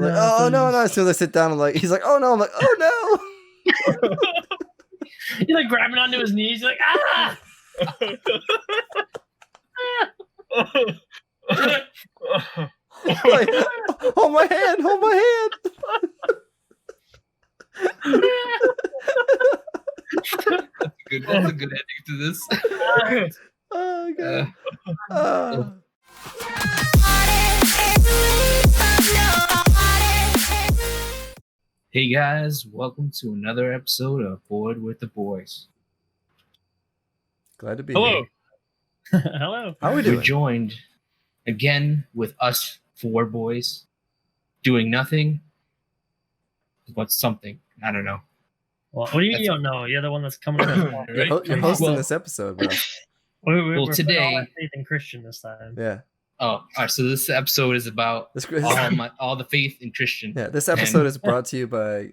like, oh no. As soon as I sit down, I'm like, he's like, oh no. I'm like, oh no. You're like grabbing onto his knees. You're like, ah. Like, hold my hand. That's a good ending to this. Oh god. Hey guys, welcome to another episode of Board with the Boys. Glad to be Hello. here. Hello. How are we doing? We're joined again with us four boys doing nothing but something. I don't know. Well, what do you don't know? You're the one that's coming up. You're hosting this episode, bro. We're today, all our faith in Christian this time. Yeah. Oh, all right. So this episode is about all the faith in Christian. Yeah, this episode is brought to you by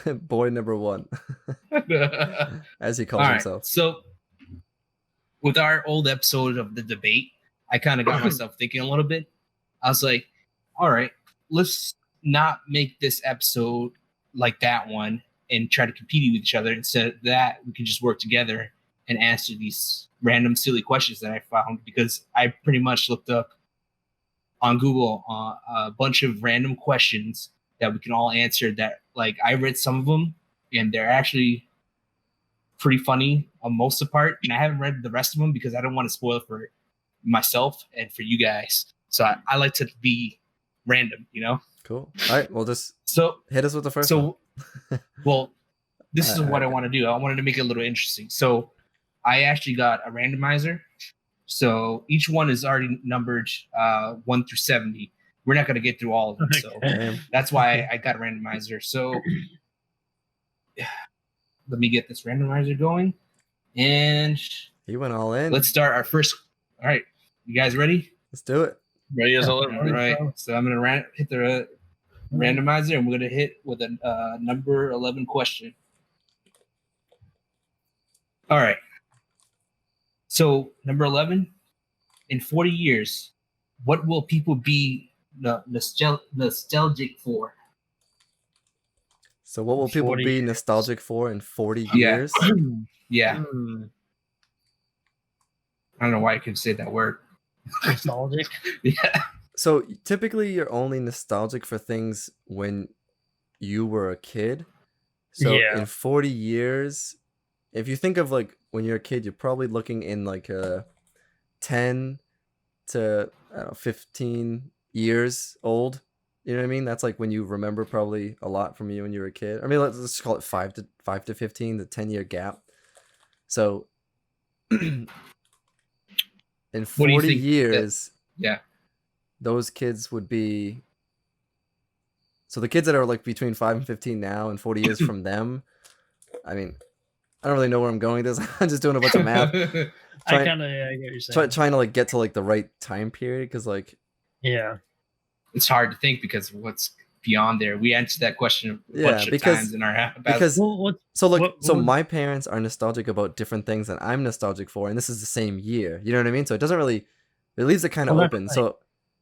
boy number one, as he calls himself. So with our old episode of the debate, I kind of got myself thinking a little bit. I was like, all right, let's not make this episode like that one and try to compete with each other. Instead of that, we can just work together and answer these random silly questions that I found, because I pretty much looked up on Google a bunch of random questions that we can all answer. That, like, I read some of them and they're actually pretty funny on most of the part, and I haven't read the rest of them because I don't want to spoil it for myself and for you guys. So I like to be random, you know. Cool. All right, well, just hit us with the first one. Well, this is what I want to do. I wanted to make it a little interesting. So I actually got a randomizer. So each one is already numbered 1 through 70. We're not going to get through all of them. So that's why I got a randomizer. So let me get this randomizer going. And he went all in. Let's start our first. All right. You guys ready? Let's do it. Ready as all. All right. So I'm going to hit the randomizer, and we're going to hit with a number 11 question. All right. So, number 11, in 40 years, what will people be nostalgic for? So, what will people be nostalgic for in 40 years? Yeah. I don't know why I couldn't say that word. Nostalgic? Yeah. So, typically, you're only nostalgic for things when you were a kid. So, in 40 years, if you think of like when you're a kid, you're probably looking in like a 10 to 15 years old. You know what I mean? That's like when you remember probably a lot from you when you were a kid. I mean, let's just call it 5 to 15, the 10-year gap. So in 40 years, those kids would be. So the kids that are like between 5 and 15 now, and 40 years from them, I mean, I don't really know where I'm going with this. I'm just doing a bunch of math. I kind of get what you're saying. Trying to like get to like the right time period, because like it's hard to think because what's beyond there. We answered that question a bunch of times in our so my parents are nostalgic about different things that I'm nostalgic for, and this is the same year. You know what I mean? So it doesn't really, it leaves it kind of open. Right. So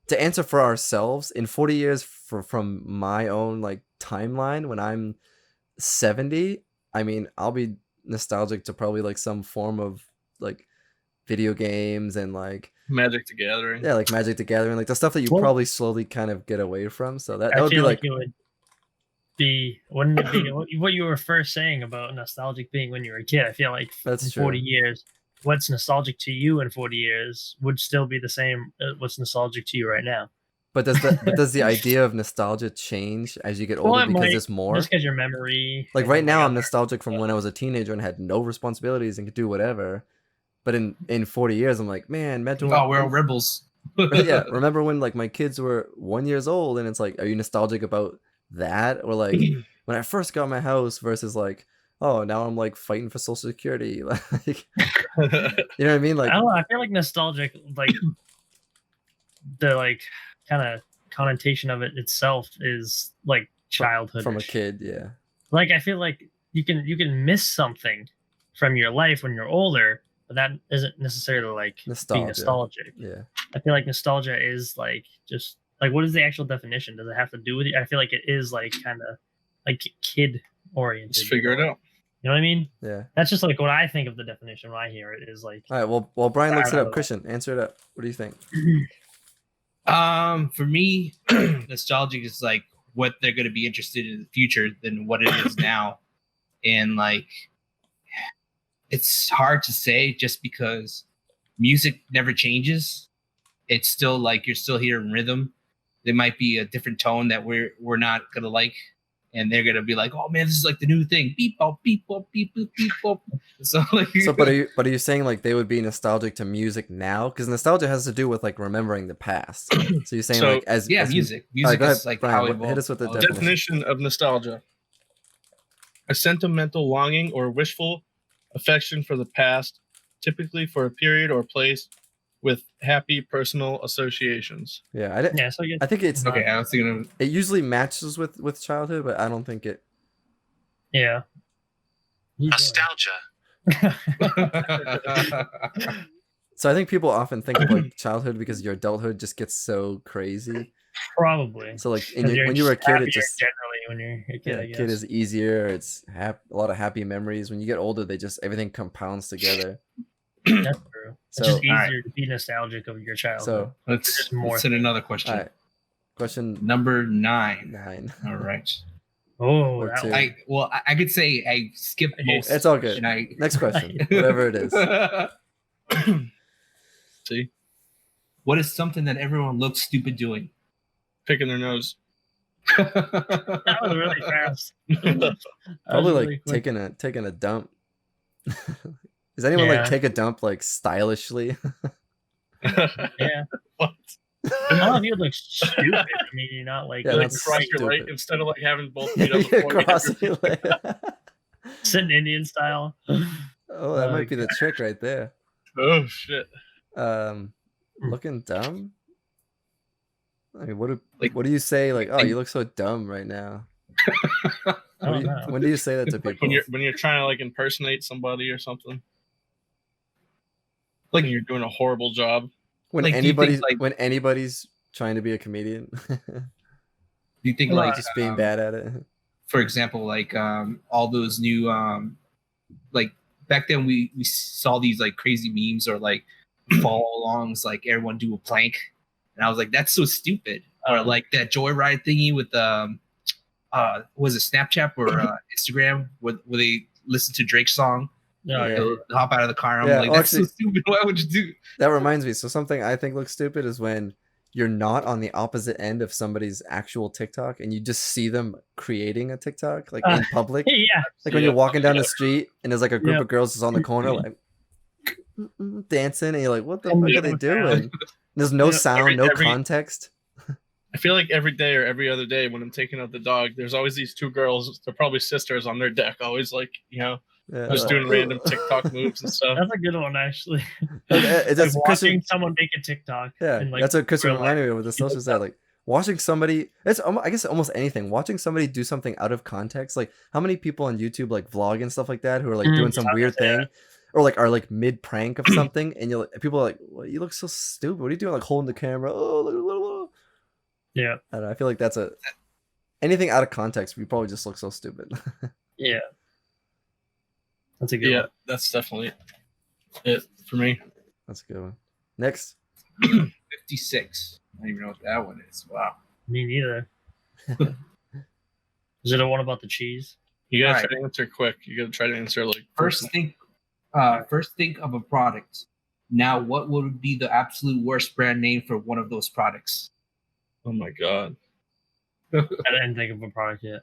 to answer for ourselves, in 40 years from my own like timeline, when I'm 70, I mean, I'll be nostalgic to probably like some form of like video games and like Magic the Gathering. Yeah, like Magic the Gathering, like the stuff that you probably slowly kind of get away from. So that would be like it would be, wouldn't it be what you were first saying about nostalgic being when you were a kid? I feel like that's in 40 years, what's nostalgic to you in 40 years would still be the same what's nostalgic to you right now. But does the idea of nostalgia change as you get older because there's more? Just because your memory. Like right now, I'm nostalgic from when I was a teenager and had no responsibilities and could do whatever. But in 40 years, I'm like, man, imagine. Oh, we're all rebels. Yeah, remember when like my kids were 1 year old, and it's like, are you nostalgic about that, or like when I first got my house versus like, oh, now I'm like fighting for Social Security, like, you know what I mean? Like, I feel like nostalgic, like the like kind of connotation of it itself is like childhood from a kid. Yeah, like I feel like you can miss something from your life when you're older, but that isn't necessarily like being nostalgic. Yeah, I feel like nostalgia is like just Like, what is the actual definition? Does it have to do with it? I feel like it is like kind of like kid oriented. Let's figure it out. You know what I mean? Yeah. That's just like what I think of the definition when I hear it is like. All right. Well, while Brian looks it up, Christian, answer it up. What do you think? For me, nostalgic is like what they're going to be interested in the future than what it is now, and like it's hard to say just because music never changes. It's still like you're still hearing rhythm. There might be a different tone that we're not gonna like, and they're gonna be like, "Oh man, this is like the new thing." Beep bop, beep bop, beep boop, beep bop. So like, but are you saying like they would be nostalgic to music now? Because nostalgia has to do with like remembering the past. So you're saying like as music right, is like Brian, how it hit us with the definition of nostalgia: a sentimental longing or wishful affection for the past, typically for a period or place with happy personal associations. Yeah, So I think it's okay. I was thinking of it usually matches with childhood, but I don't think it. Yeah. Nostalgia. So I think people often think of like childhood because your adulthood just gets so crazy. Probably. So like when you were a kid, it just generally when you're a kid, I guess. kid is easier. It's a lot of happy memories. When you get older, they just everything compounds together. That's true. So, it's just easier to be nostalgic of your childhood. So let's send another question. All right. Question number 9. 9. All right. Oh, I could say I skipped most. It's all good. Next question, whatever it is. See, what is something that everyone looks stupid doing? Picking their nose. That was really fast. Probably like taking a dump. Does anyone like take a dump like stylishly? Yeah. What? None of you look stupid. I mean, you're not like, cross your leg instead of like having both feet up sitting Indian style. Oh, that might be the trick right there. Oh shit. Looking dumb. I mean, what do you say? Like, oh, you look so dumb right now. When do you say that to people? When you're trying to like impersonate somebody or something. Like you're doing a horrible job. When like, when anybody's trying to be a comedian. Do you think like just being bad at it? For example, like all those new like back then we saw these like crazy memes or like follow alongs, like everyone do a plank, and I was like, that's so stupid. Or like that joyride thingy with was it Snapchat or Instagram where they listen to Drake's song. Hop out of the car. I'm like, that's so stupid. Why would you do? That reminds me. So something I think looks stupid is when you're not on the opposite end of somebody's actual TikTok and you just see them creating a TikTok like in public. Yeah. Like when you're walking down the street and there's like a group of girls just on the corner like dancing and you're like, what the fuck are they doing? There's no sound, no context. I feel like every day or every other day when I'm taking out the dog, there's always these two girls. They're probably sisters on their deck. Always like, just doing random TikTok moves and stuff. That's a good one, actually. That's like watching someone make a TikTok. Yeah, and, like, that's what Christian reminded me of with the social side. Like watching somebody, I guess almost anything. Watching somebody do something out of context. Like how many people on YouTube like vlog and stuff like that who are like doing some weird thing, or like are like mid prank of something, and people are like, well, you look so stupid. What are you doing? Like holding the camera. Oh, look. Yeah. I don't know. I feel like that's anything out of context. We probably just look so stupid. Yeah. That's a good one. That's definitely it for me. That's a good one. Next. 56. I don't even know what that one is. Wow. Me neither. Is it a one about the cheese? You gotta try to answer quick. You gotta try to answer like first think of a product. Now, what would be the absolute worst brand name for one of those products? Oh my god. I didn't think of a product yet.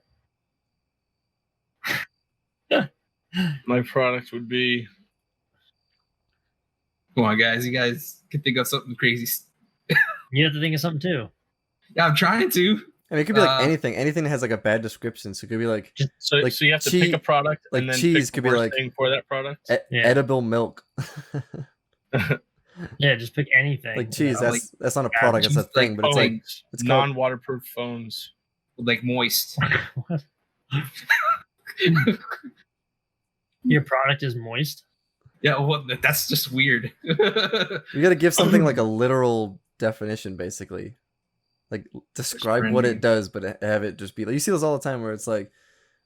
My product would be. Come on, guys! You guys can think of something crazy. You have to think of something too. Yeah, I'm trying to. I mean, it could be like anything. Anything that has like a bad description. So it could be like so you have to pick a product. Like and then cheese pick could be like thing for that product. Edible milk. Yeah, just pick anything. Like cheese. That's not a product. That's a thing. But it's non-waterproof phones. Like moist. Your product is moist? Yeah, well, that's just weird. You got to give something like a literal definition, basically. Like describe what it does, but have it just be like, you see those all the time where it's like,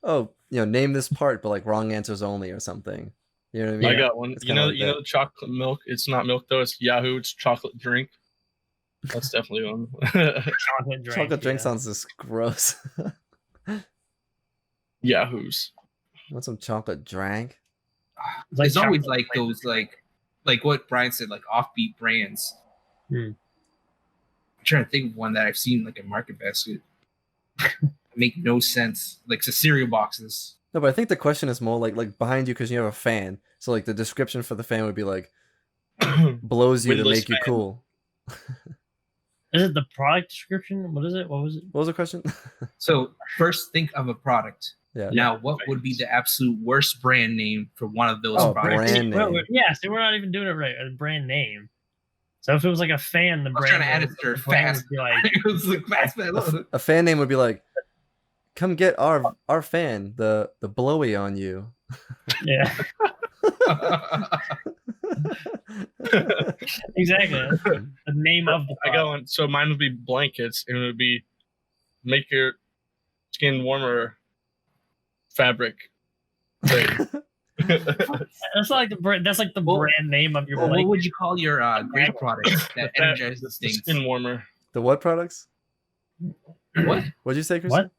oh, name this part, but like wrong answers only or something. You know what I mean? I got one. It's You know the chocolate milk. It's not milk though. It's Yahoo. It's chocolate drink. That's definitely one. Chocolate drink sounds just gross. Yahoos. Want some chocolate drink? It's always like those like what Brian said, like offbeat brands. I'm trying to think of one that I've seen like in Market Basket. Make no sense. Like the cereal boxes. No, but I think the question is more like behind you because you have a fan. So like the description for the fan would be like blows you to make you cool. Is it the product description? What is it? What was it? What was the question? So first think of a product. Yeah. Now, what would be the absolute worst brand name for one of those products? Brand name. Yeah, so we're not even doing it right. A brand name. So if it was like a fan, the brand. Trying to add it to fast. Would be like, It was like fast. A fan name would be like, "Come get our fan, the blowy on you." Yeah. Exactly. The name of the product. I got one. So mine would be blankets, and it would be make your skin warmer fabric thing. That's like the brand. That's like the brand name of your. What would you call your great products that energizes things? Skin warmer. The what products? What? What'd you say, Chris? What?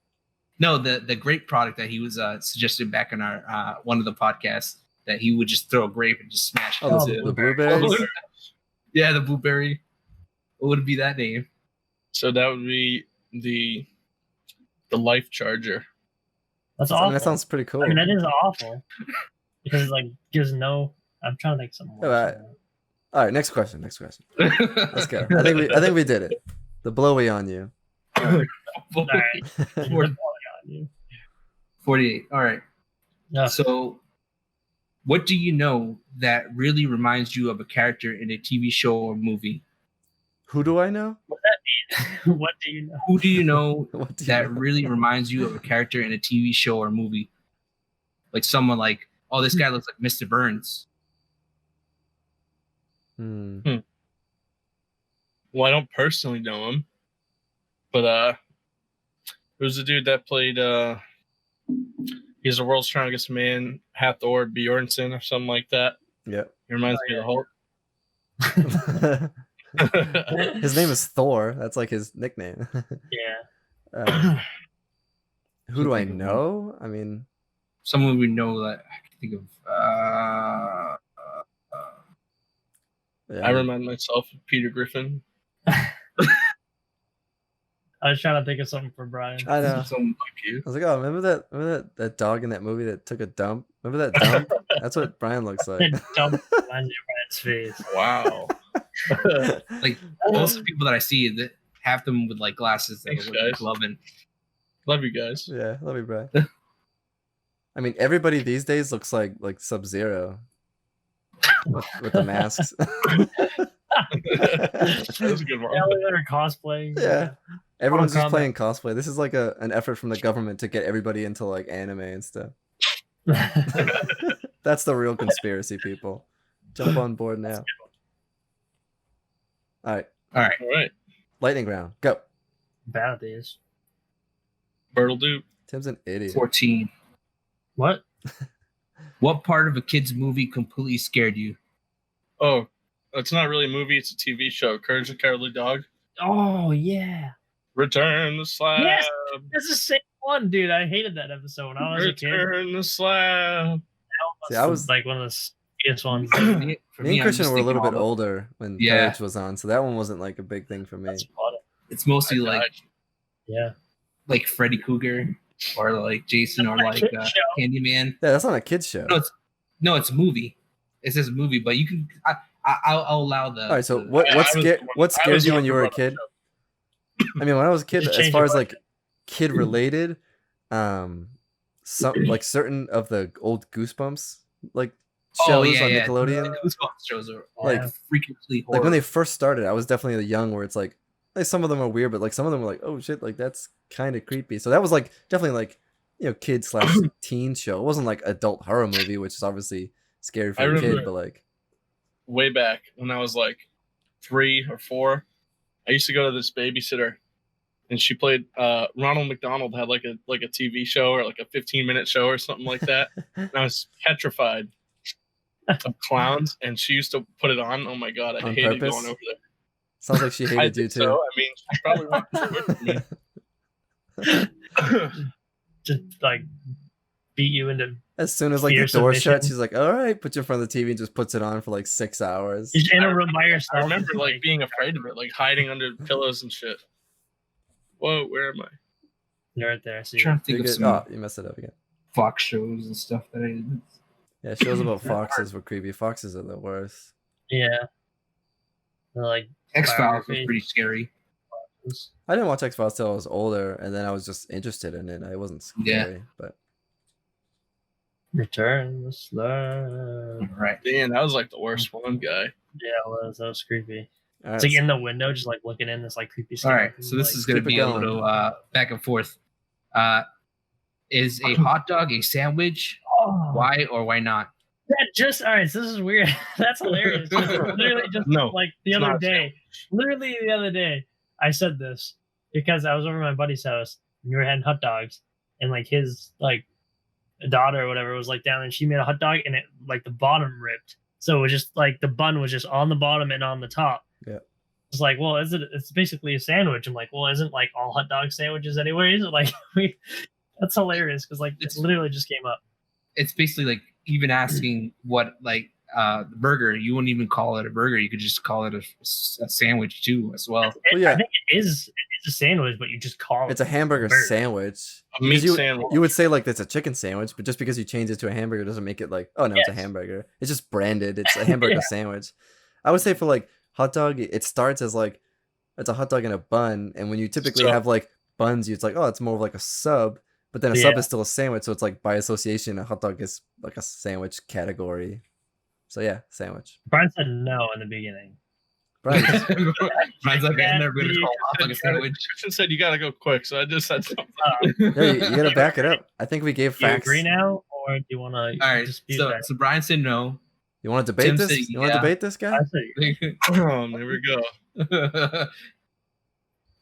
No, the grape product that he was suggesting back in our one of the podcasts that he would just throw a grape and just smash it. Oh, the blueberries? Yeah, the blueberry. What would be that name? So that would be the life charger. That's awful. That sounds pretty cool. I mean, that is awful because it, like gives no. I'm trying to think something more. All right, next question. Let's go. I think we did it. The blowy on you. All right. 48. All right. Yeah. So, what do you know that really reminds you of a character in a TV show or movie? Who do I know? What does that mean? What do you know? Who do you know that really reminds you of a character in a TV show or movie? Like someone like, oh, this guy looks like Mr. Burns. Well, I don't personally know him, but who's the dude that played? He's the world's strongest man, Hathor Bjornsson or something like that. Yeah, he reminds me of the Hulk. His name is Thor. That's like his nickname. Yeah. Who do I know? I mean, someone we know that I can think of. Yeah. I remind myself of Peter Griffin. I was trying to think of something for Brian. I know. Something like you. I was like, oh, remember that dog in that movie that took a dump? Remember that dump? That's what Brian looks like. That dump on Brian's face. Wow. Like most of the people that I see that have them with like glasses that are like loving. Love you guys. Yeah, love you, Brian. I mean, everybody these days looks like Sub-Zero with the masks. That was a good one. Yeah, they're cosplaying. Yeah. Everyone's just playing cosplay. This is like an effort from the government to get everybody into like anime and stuff. That's the real conspiracy, people. Jump on board now. All right. Lightning round. Go. Bad at these. Birt'll do. Tim's an idiot. 14. What? What part of a kid's movie completely scared you? Oh, it's not really a movie. It's a TV show. Courage the Cowardly Dog. Oh, yeah. Return the slab. Yes, that's the same one, dude. I hated that episode when I was a kid. Return the slab. See, I was like one of the scariest ones. Me and Christian were a little bit older when Courage was on, so that one wasn't like a big thing for me. It's mostly like Freddy Krueger or like Jason or like Candyman. Yeah, that's not a kid's show. No, it's a movie. It says movie, but you can. I'll allow the. All right, so what scared you when you were a kid? I mean, when I was a kid, as far as like kid related, some like certain of the old Goosebumps like shows on Nickelodeon. The Goosebumps shows are like freakishly horror. Like when they first started, I was definitely young where it's like some of them are weird, but like some of them were like, oh shit, like that's kind of creepy. So that was like definitely like kid/teen show. It wasn't like adult horror movie, which is obviously scary for a kid, but like way back when I was like 3 or 4, I used to go to this babysitter and she played Ronald McDonald had like a TV show or like a 15-minute show or something like that. And I was petrified of clowns, and she used to put it on. Oh my god, I On hated purpose? going over there. Sounds like she I hated you think too. so. I mean, she probably wanted to work for me. Just like beat you into. As soon as like the Fierce door submission. shuts, she's like, "All right, put you in front of the TV," and just puts it on for like 6 hours. You're in a room by I yourself. remember like being afraid of it, like hiding under pillows and shit. Whoa, where am I? You're right there. So I'm trying to think You're of good. some Oh, you messed it up again. Fox shows and stuff that I did. Yeah, shows about foxes were creepy. Foxes are the worst. yeah. They're like X-Files was biography. pretty scary. I didn't watch X-Files till I was older, and then I was just interested in it. I wasn't scary, but Return the Slur. Right. Damn, that was like the worst one, guy. Yeah, that was creepy. all It's right, like in the window, just like looking in this like creepy. All right. skeleton, So this like- is going to keep it be a going. little back and forth. Is a hot dog a sandwich? Oh, Why or why not? that just all right. So this is weird. That's hilarious. Literally just No, like the it's other not a day. Literally the other day, I said this because I was over at my buddy's house and we were having hot dogs, and like his like daughter or whatever was like down, and she made a hot dog, and it like the bottom ripped, so it was just like the bun was just on the bottom and on the top. Yeah. It's like, well, it's basically a sandwich. I'm like, well, isn't like all hot dog sandwiches anyways? Like that's hilarious because like it literally just came up. It's basically like even asking what like the burger. You wouldn't even call it a burger. You could just call it a sandwich too as well. Well, yeah. I think it is a sandwich, but you just call it. it's a hamburger burger. sandwich. A meat Because you, sandwich. you would say like it's a chicken sandwich, but just because you change it to a hamburger doesn't make it like, oh no, it's a Yes. hamburger. It's just branded. It's a hamburger Yeah. sandwich. I would say for like hot dog, it starts as like it's a hot dog in a bun, and when you typically Sub. have like buns, it's like, oh, it's more of like a sub. But then a sub Yeah. is still a sandwich, so it's like by association, a hot dog is like a sandwich category. So yeah, sandwich. Brian said no in the beginning. Brian, Mine's like, I'm never going to call hot dog a sandwich. Christian said you gotta go quick, so I just said something. yeah, you gotta back it up. I think we gave Do you facts. agree now, or do you want to All right. dispute So, that? so Brian said no. You want to debate Tim this? said You want to yeah. debate this guy? I said Oh, there we go.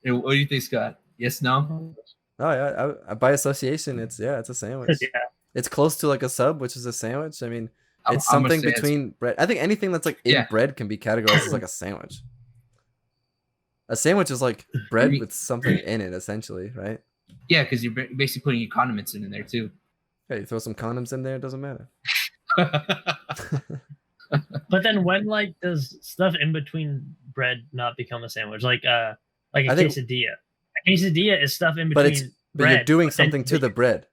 And what do you think, Scott? Yes, no? Oh yeah, by association, it's a sandwich. yeah. It's close to like a sub, which is a sandwich. I mean, it's I'm gonna something say it's- between bread. I think anything that's like in Yeah. bread can be categorized as like a sandwich. A sandwich is like bread with something in it, essentially, right? Yeah, because you're basically putting your condiments in there too. Hey, you throw some condoms in there, it doesn't matter. But then when like does stuff in between bread not become a sandwich? Like a I think- quesadilla. A quesadilla is stuff in But between it's but bread. you're doing but then something to the bread.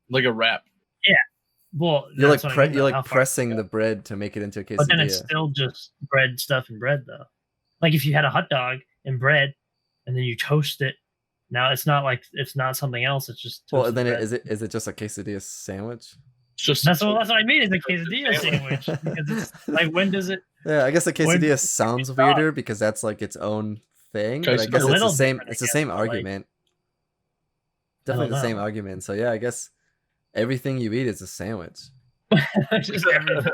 Like a wrap. Well, You're like that's what I mean, you're how like far- pressing the bread to make it into a quesadilla. But then it's still just bread stuff and bread though. Like if you had a hot dog and bread, and then you toast it. Now it's not like it's not something else. It's just well, toasted then bread. is it just a quesadilla sandwich? It's just That's what I mean. It's a quesadilla sandwich because it's like when does it? Yeah, I guess the When- quesadilla sounds weirder because that's like its own thing. But I Quesadilla. guess A it's little the same. different, It's I the guess, same but, like, argument. I don't Definitely the same know. argument. So yeah, I guess everything you eat is a sandwich. Just everything.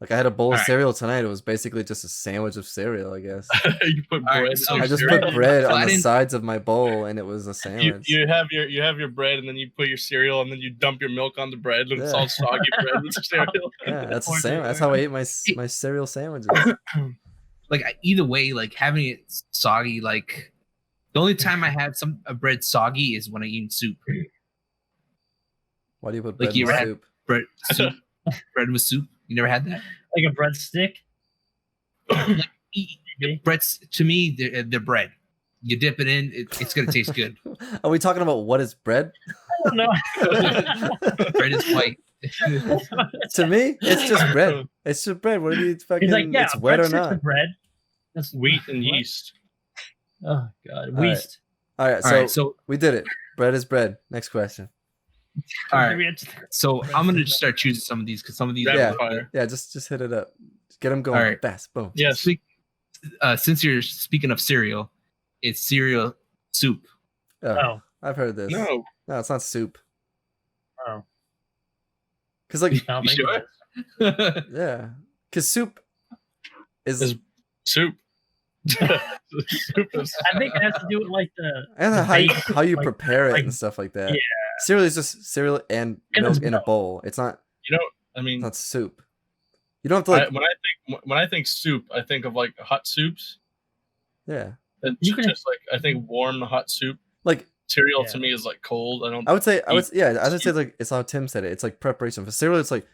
Like I had a bowl of Alright. cereal tonight. It was basically just a sandwich of cereal, I guess. you put All right, bread. so on I just cereal. put bread So I on the didn't- sides of my bowl, and it was a sandwich. You have your bread, and then you put your cereal, and then you dump your milk on the bread, and it's Yeah. all soggy bread with cereal. Yeah, that's the Poor same. dude. That's how I ate my cereal sandwiches. Like either way, like having it soggy, like the only time I had a bread soggy is when I eat soup. Why do you put Like bread you in had- soup? Bread soup. Bread with soup. You never had that? Like a breadstick. Breads to me, they're bread. You dip it in, it's gonna taste good. Are we talking about what is bread? I don't know. Bread is white. To me, it's just bread. It's just bread. What do you fucking? He's like, yeah, it's wet or breadsticks not? with bread. That's Wheat and what? yeast. Oh god, All right. yeast. All right, All so, right, so we did it. Bread is bread. Next question. all Did right, we answer- so I'm gonna just start choosing some of these because some of these. Rapid Yeah. fire. Yeah, just hit it up. Just get them going All right. fast. Boom. Yes. Since you're speaking of cereal, it's cereal soup. Oh, I've heard this. No. No, it's not soup. oh. Cause like, I don't You think sure? it is. yeah, cause soup is Is soup. I think it has to do with like and how you like, prepare it like, and stuff like that. yeah. Cereal is just cereal and milk in a milk. bowl. It's not. I mean, it's not soup. You don't have to like. When I think soup, I think of like hot soups. Yeah. It's just like I think warm hot soup. Like cereal to me is like cold. I would say like it's how Tim said it. It's like preparation for cereal. It's like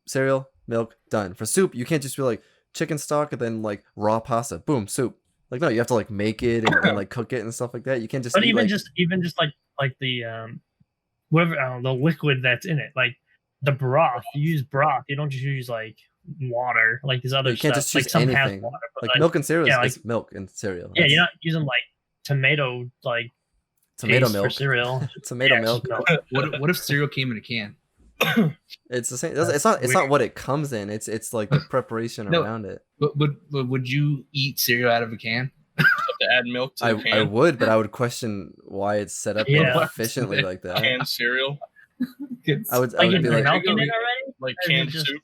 cereal, milk, done. For soup, you can't just be like chicken stock and then like raw pasta, boom, soup. Like no, you have to like make it and like cook it and stuff like that. You can't just. But even just like the whatever the liquid that's in it, like the broth. You use broth. You don't just use like water, like these other. You can't stuff. just choose anything. Water, like milk and cereal is milk and cereal. Yeah, you're not using like tomato milk for cereal. Tomato milk. What if cereal came in a can? It's the same. It's not what it comes in. It's like the preparation around it. But would you eat cereal out of a can? To add milk to the can? I would, but I would question why it's set up efficiently like that. Canned cereal. I would be like, milk in it already? Like canned soup.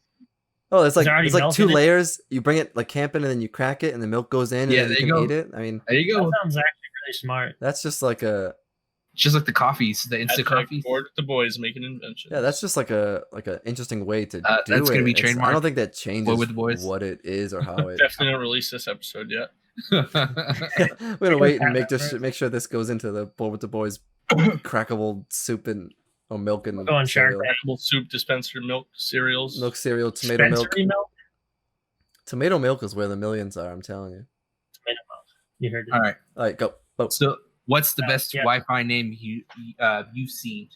Oh, it's like 2 layers. You bring it like camping and then you crack it and the milk goes in and then you can eat it. I mean, there you go. That sounds actually really smart. That's just like it's just like the coffees, the instant coffees. Bored with the boys making inventions. Yeah, that's just like a interesting way to do that's it. That's gonna be trademarked. I don't think that changes with the boys. what it is or how it. Definitely don't release this episode yet. We're gonna wait and make sure this goes into the Bored with the Boys crackable soup and milk and cereal. Crackable soup dispenser milk cereals. Milk cereal, tomato milk. Tomato milk is where the millions are. I'm telling you. Tomato milk. You heard it. All right, go. So, what's the best Wi-Fi name you've seen?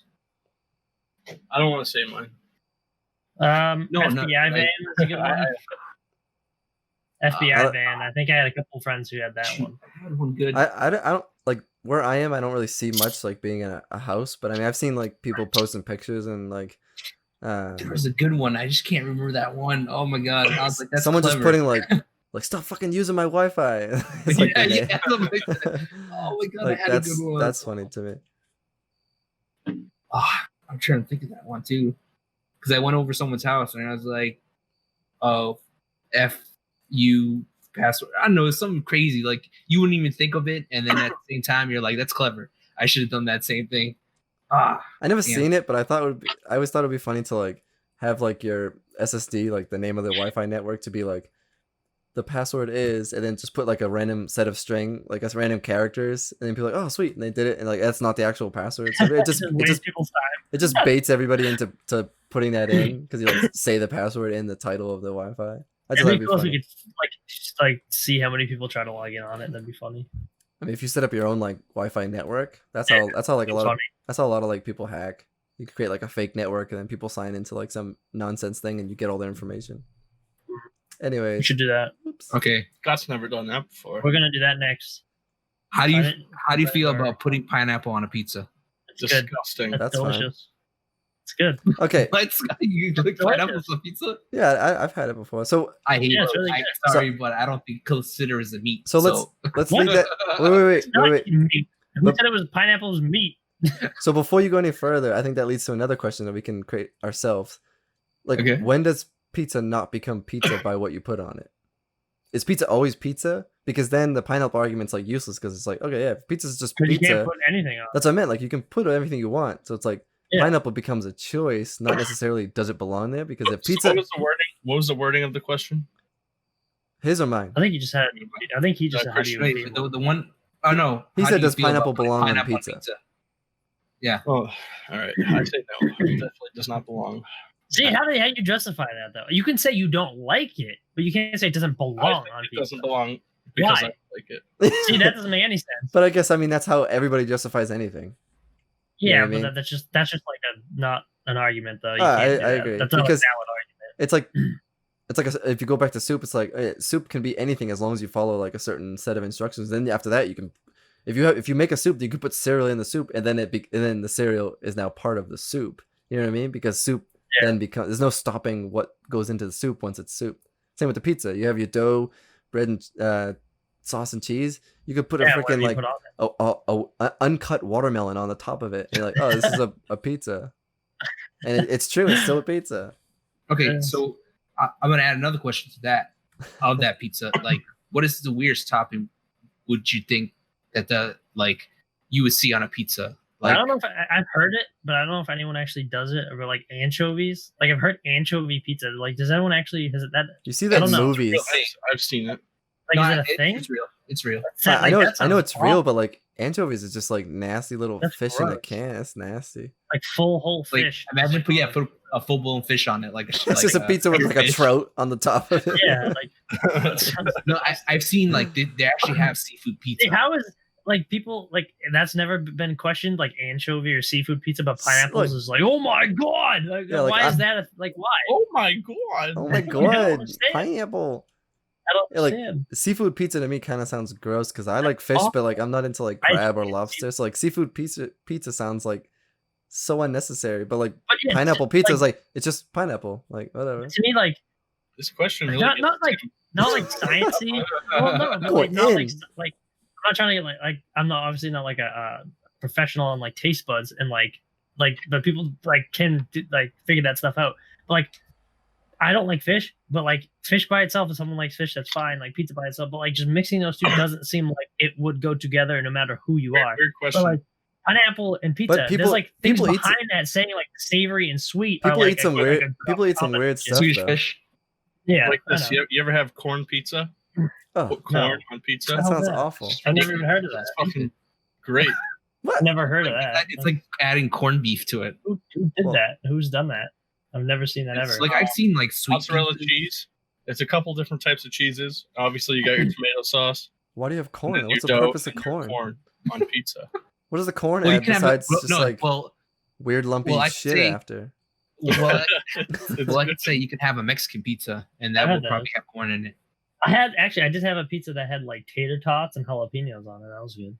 I don't want to say mine. No, FBI van is a good one. FBI van. I think I had a couple friends who had that one. I had one good. I don't like where I am. I don't really see much like being in a house, but I mean I've seen like people posting pictures and like. There was a good one. I just can't remember that one. Oh my god! I was like, that's someone clever. Just putting like stop fucking using my Wi-Fi. It's like, yeah. Oh my god! Like, I had a good one. That's funny to me. I'm trying to think of that one too, because I went over someone's house and I was like, "Oh, F you password." I don't know, it's something crazy. Like you wouldn't even think of it, and then at the same time, you're like, "That's clever. I should have done that same thing." I never seen it, but I always thought it would be funny to like have like your SSD, like the name of the Wi-Fi network, to be like the password is, and then just put like a random set of string, like as random characters, and then people like, oh sweet, and they did it, and like that's not the actual password. So it just baits everybody into putting that in because you like say the password in the title of the Wi-Fi. It'd be cool if we could like see how many people try to log in on it. That'd be funny. I mean, if you set up your own like Wi-Fi network, that's how like a lot of like people hack. You could create like a fake network and then people sign into like some nonsense thing and you get all their information. Anyways, we should do that. Oops. Okay, Scott's never done that before. We're gonna do that next. How do you feel about putting pineapple on a pizza? It's disgusting. Good. That's delicious. Fine. It's good. Okay. You like pineapple on pizza? Yeah, I've had it before. So I hate it. Really sorry, but I don't think consider as a meat. So let's leave that. Wait. Who said it was pineapple's meat? So before you go any further, I think that leads to another question that we can create ourselves. Like, when does pizza not become pizza by what you put on it? Is pizza always pizza? Because then the pineapple argument's like useless because it's like, okay, yeah, if pizza's just pizza. You can't put anything on. That's what I meant. Like you can put everything you want. So it's like pineapple becomes a choice, not necessarily does it belong there. Because if pizza, what was the wording of the question? His or mine? I think he just had. I think he just had. The one. Oh no. He said, "Does pineapple belong on pizza?" Yeah. Oh, all right. I say no. It definitely does not belong. See, how do you justify that though? You can say you don't like it, but you can't say it doesn't belong on pizza. It doesn't belong because I like it. See, that doesn't make any sense. But I guess that's how everybody justifies anything. Yeah, you know but that's just like not an argument though. I agree. That's not a valid argument. It's like if you go back to soup, it's like soup can be anything as long as you follow like a certain set of instructions. Then after that, you can, if you make a soup, you can put cereal in the soup, and then then the cereal is now part of the soup. You know what I mean? Because soup then becomes, there's no stopping what goes into the soup once it's soup. Same with the pizza. You have your dough, bread, and sauce and cheese. You could put a freaking like a uncut watermelon on the top of it. And you're like, oh, this is a pizza, and it's true. It's still a pizza. Okay, so I'm gonna add another question to that of that pizza. Like, what is the weirdest topping would you think that you would see on a pizza? I don't know if I've heard it, but I don't know if anyone actually does it over like anchovies. Like I've heard anchovy pizza. Like, does anyone actually has it that? You see that in movies? I've seen it. Like, is it a thing? It's real. It's real. I know it's real, but like anchovies is just like nasty little fish in a can. It's nasty. Like whole fish. Imagine put a full blown fish on it. Like it's just a pizza with like a trout on the top of it. Yeah, like no, I've seen like they actually have seafood pizza. How is like people like that's never been questioned, like anchovy or seafood pizza, but pineapples is like, oh my god, like, yeah, why is that why? Oh my god, oh my god, pineapple. I don't understand. Like seafood pizza to me kind of sounds gross because I like fish, but like I'm not into like crab or lobster. So like seafood pizza sounds like so unnecessary. But like pineapple pizza is like it's just pineapple, like whatever. To me, like this question really not like sciencey. Well, no, like, not like I'm not trying to get like I'm not obviously not like a professional on like taste buds and like but people like can like figure that stuff out. But, like I don't like fish, but like fish by itself, if someone likes fish, that's fine. Like pizza by itself, but like just mixing those two doesn't seem like it would go together no matter who you are. Weird question. But like pineapple and pizza, there's like things behind that saying like savory and sweet. People like eat some weird. People eat some weird stuff. Swedish fish. Yeah. Like this. You ever have corn pizza? Oh, corn on pizza. That sounds awful. I've never even heard of that. It's fucking great. What? Never heard of that. It's like adding corned beef to it. Who did that? Who's done that? I've never seen that ever. Like I've seen like sweet mozzarella cheese. It's a couple different types of cheeses. Obviously, you got your tomato sauce. Why do you have corn? What's the purpose of corn? Corn on pizza. What does the corn add besides weird lumpy shit after? Well, I could say you could have a Mexican pizza, and that would probably have corn in it. I did have a pizza that had like tater tots and jalapenos on it. That was good.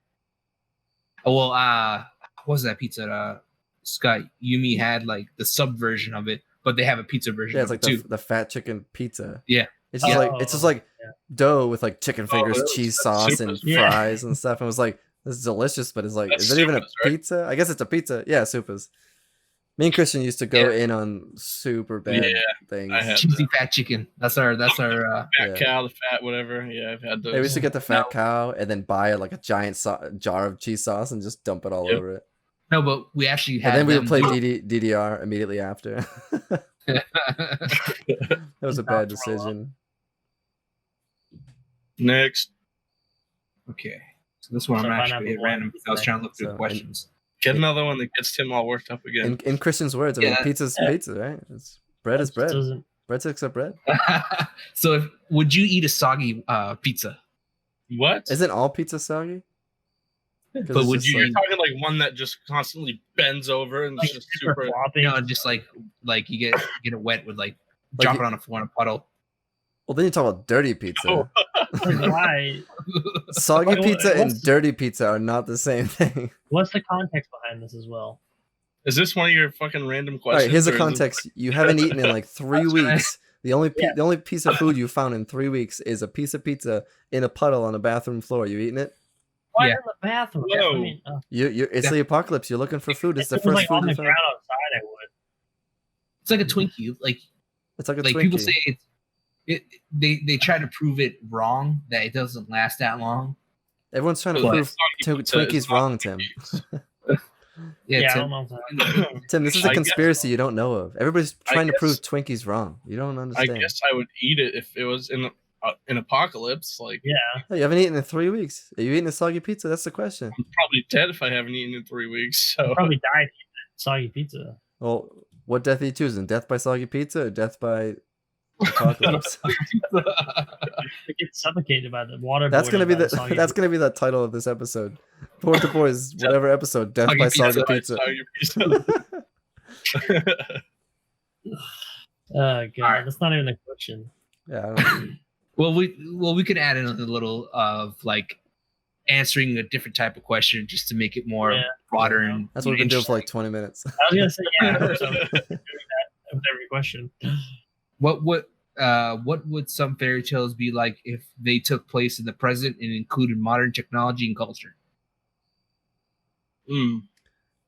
Oh well, what was that pizza? Scott Yumi had like the sub version of it, but they have a pizza version. Yeah, it's like too. the fat chicken pizza. Yeah, it's just like dough with like chicken fingers, cheese sauce, and fries and stuff. And it was like, this is delicious, but it's like, is it even a pizza? I guess it's a pizza. Yeah, Supas. Me and Christian used to go in on super bad things. Cheesy fat chicken. That's our fat cow, the fat whatever. Yeah, I've had those. We used to get the fat cow and then buy like a giant jar of cheese sauce and just dump it all over it. No, but we actually had. And then we would play DDR immediately after. That was a bad decision. Next. Okay, so this one I'm actually at random because I was trying to look through the questions. Get another one that gets Tim all worked up again. In Christian's words, I mean, pizza's pizza, right? Bread is bread. Breadsticks are bread. So, would you eat a soggy pizza? What? Isn't all pizza soggy? But would you? You're talking like one that just constantly bends over and like just super floppy. You know, just like you get it wet with like drop it on the floor in a puddle. Well, then you talk about dirty pizza. Oh. Why? Soggy pizza and dirty pizza are not the same thing. What's the context behind this as well? Is this one of your fucking random questions? All right, here's the context. You haven't eaten in like 3 weeks. The only piece of food you found in 3 weeks is a piece of pizza in a puddle on a bathroom floor. You eating it? Why in the bathroom? Whoa. I mean, it's the apocalypse. You're looking for food. It's the first like food on the you found. ground outside, I would. It's like a Twinkie. It's like a Twinkie. People say they try to prove it wrong, that it doesn't last that long. Everyone's trying to prove Twinkies wrong, Tim. Yeah, Tim. I don't know. Tim, this is a conspiracy you don't know of. Everybody's trying to prove Twinkies wrong. You don't understand. I guess I would eat it if it was in an apocalypse. Like, yeah. You haven't eaten in 3 weeks. Are you eating a soggy pizza? That's the question. I'm probably dead if I haven't eaten in 3 weeks. So I'd probably die if you eat soggy pizza. Well, what death are you choosing? Death by soggy pizza or death by apocalypse? You get suffocated by the water. That's gonna be the title of this episode. Board to Boys, whatever episode, Death by Soggy Pizza. Oh god, that's not even a question. Yeah. I don't know. Well, we could add in a little of like answering a different type of question just to make it more broader. And that's what we've been doing for like 20 minutes. I was gonna say I hope so. Doing that with every question. What would some fairy tales be like if they took place in the present and included modern technology and culture?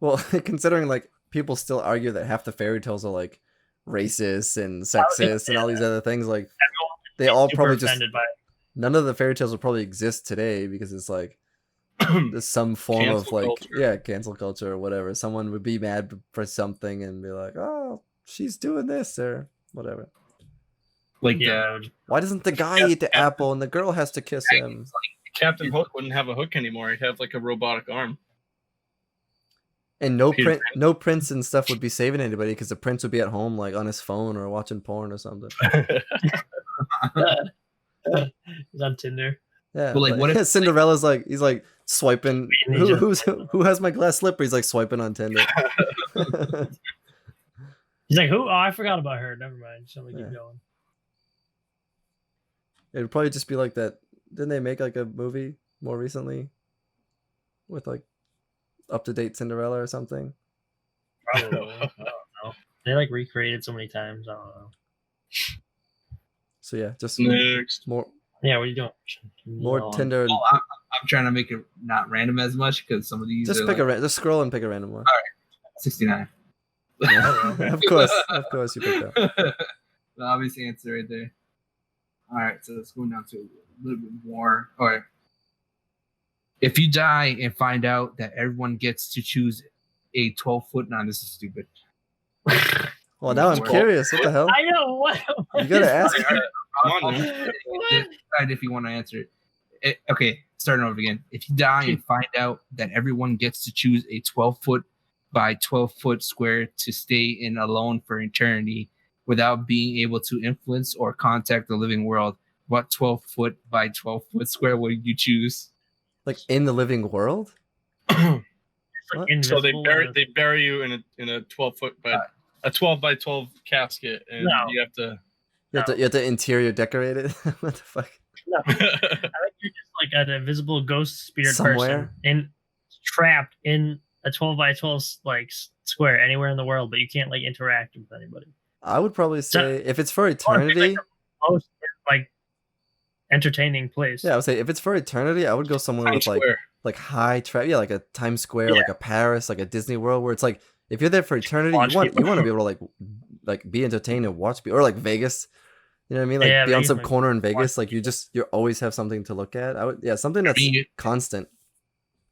Well, considering like people still argue that half the fairy tales are like racist and sexist and all these other things, like they all probably just none of the fairy tales would probably exist today because it's like there's some form Cancel of like culture. cancel culture or whatever. Someone would be mad for something and be like, oh, she's doing this or whatever. Like why doesn't the guy eat the apple and the girl has to kiss him? Captain Hook wouldn't have a hook anymore. He'd have like a robotic arm. And no prince and stuff would be saving anybody because the prince would be at home like on his phone or watching porn or something. He's on Tinder. Yeah, but like what if Cinderella's like he's like swiping who has my glass slipper? He's like swiping on Tinder. He's like, who? Oh, I forgot about her. Never mind. So we keep going. It would probably just be like that. Didn't they make like a movie more recently with like up-to-date Cinderella or something? Probably. I don't know. They like recreated so many times. I don't know. So yeah, just next. more. Yeah, what are you doing? More Tinder. Well, I'm trying to make it not random as much because some of these. Just pick just scroll and pick a random one. All right, 69. Of course, you picked up. The obvious answer right there. All right, so let's go down to a little bit more. All right. If you die and find out that everyone gets to choose a 12-foot, this is stupid. Well, now I'm curious. What the hell? I know what. You gotta ask. Decide if you want to answer it. Okay, starting over again. If you die and find out that everyone gets to choose a 12-foot by 12-foot square to stay in alone for eternity without being able to influence or contact the living world, what 12-foot by 12-foot square would you choose? Like in the living world? So they bury you in a 12-foot by a 12 by 12 casket, and you have to. You have to interior decorate it. What the fuck? No. I think you're just like an invisible ghost spirit somewhere person and trapped in a 12 by 12 like square anywhere in the world, but you can't like interact with anybody. I would probably say if it's for eternity, most like entertaining place. Yeah, I would say if it's for eternity, I would go somewhere with like high traffic. Yeah, like a Times Square, like a Paris, like a Disney World, where it's like if you're there for eternity, you want to be able to like be entertained and watch people, or like Vegas. You know what I mean? Like be on some corner in Vegas. Like you always have something to look at. Something that's constant.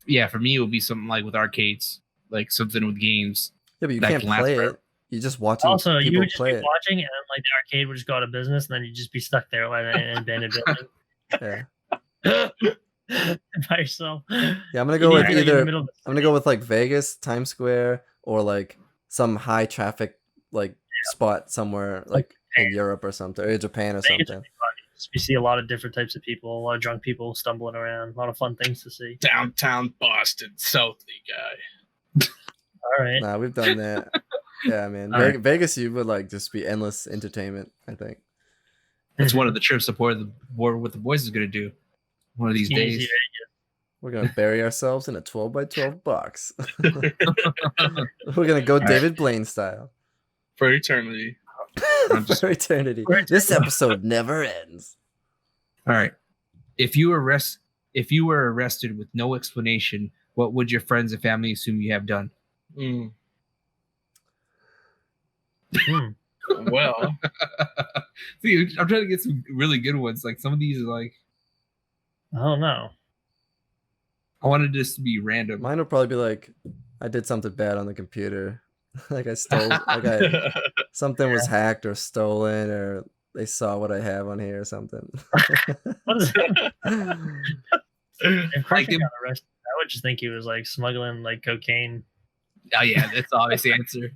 Yeah, for me it would be something like with arcades, like something with games. Yeah, but you can't play it. You just watching. Also, people you would just play be watching, and then like the arcade would just go out of business, and then you'd just be stuck there like in an abandoned building. Yeah. By yourself. Yeah, I'm gonna go with either. I'm gonna go with like Vegas, Times Square, or like some high traffic spot somewhere like in Europe or something, or Japan or something. You see a lot of different types of people, a lot of drunk people stumbling around, a lot of fun things to see. Downtown Boston, Southie guy. All right. Nah, we've done that. Yeah, man. Vegas, you would like just be endless entertainment. I think that's one of the trips what the boys is gonna do one of these days. We're gonna bury ourselves in a 12 by 12 box. We're gonna go David Blaine style for eternity. For eternity. This episode never ends. All right. If you were arrested with no explanation, what would your friends and family assume you have done? Well, see, I'm trying to get some really good ones. Like some of these are like, I don't know. I wanted this to be random. Mine would probably be like, I did something bad on the computer. Like I stole, something was hacked or stolen, or they saw what I have on here or something. What is that? If Christian got arrested, I would just think he was like smuggling like cocaine. Oh yeah, that's the obvious answer.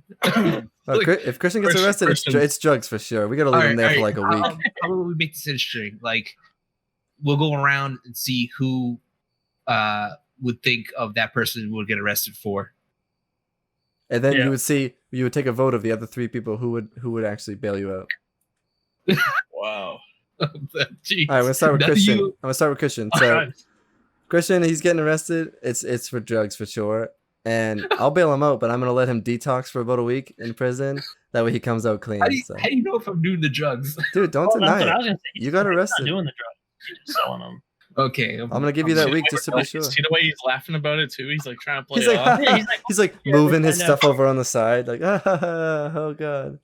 If Christian gets arrested, it's drugs for sure. We gotta leave him there for like a week. How will we make this interesting? Like, we'll go around and see who would think of that person would get arrested for. And then you would take a vote of the other three people who would actually bail you out. Wow. All right, I'm gonna start with Christian. So Christian, he's getting arrested. It's for drugs for sure. And I'll bail him out, but I'm gonna let him detox for about a week in prison. That way he comes out clean. How do you know if I'm doing the drugs? Dude, don't deny it. You got arrested. Not doing the drugs. You're just selling them. Okay, I'm gonna give you that week just to be sure. See the way he's laughing about it too. He's like trying to play it off. He's like moving his stuff over on the side, like oh god.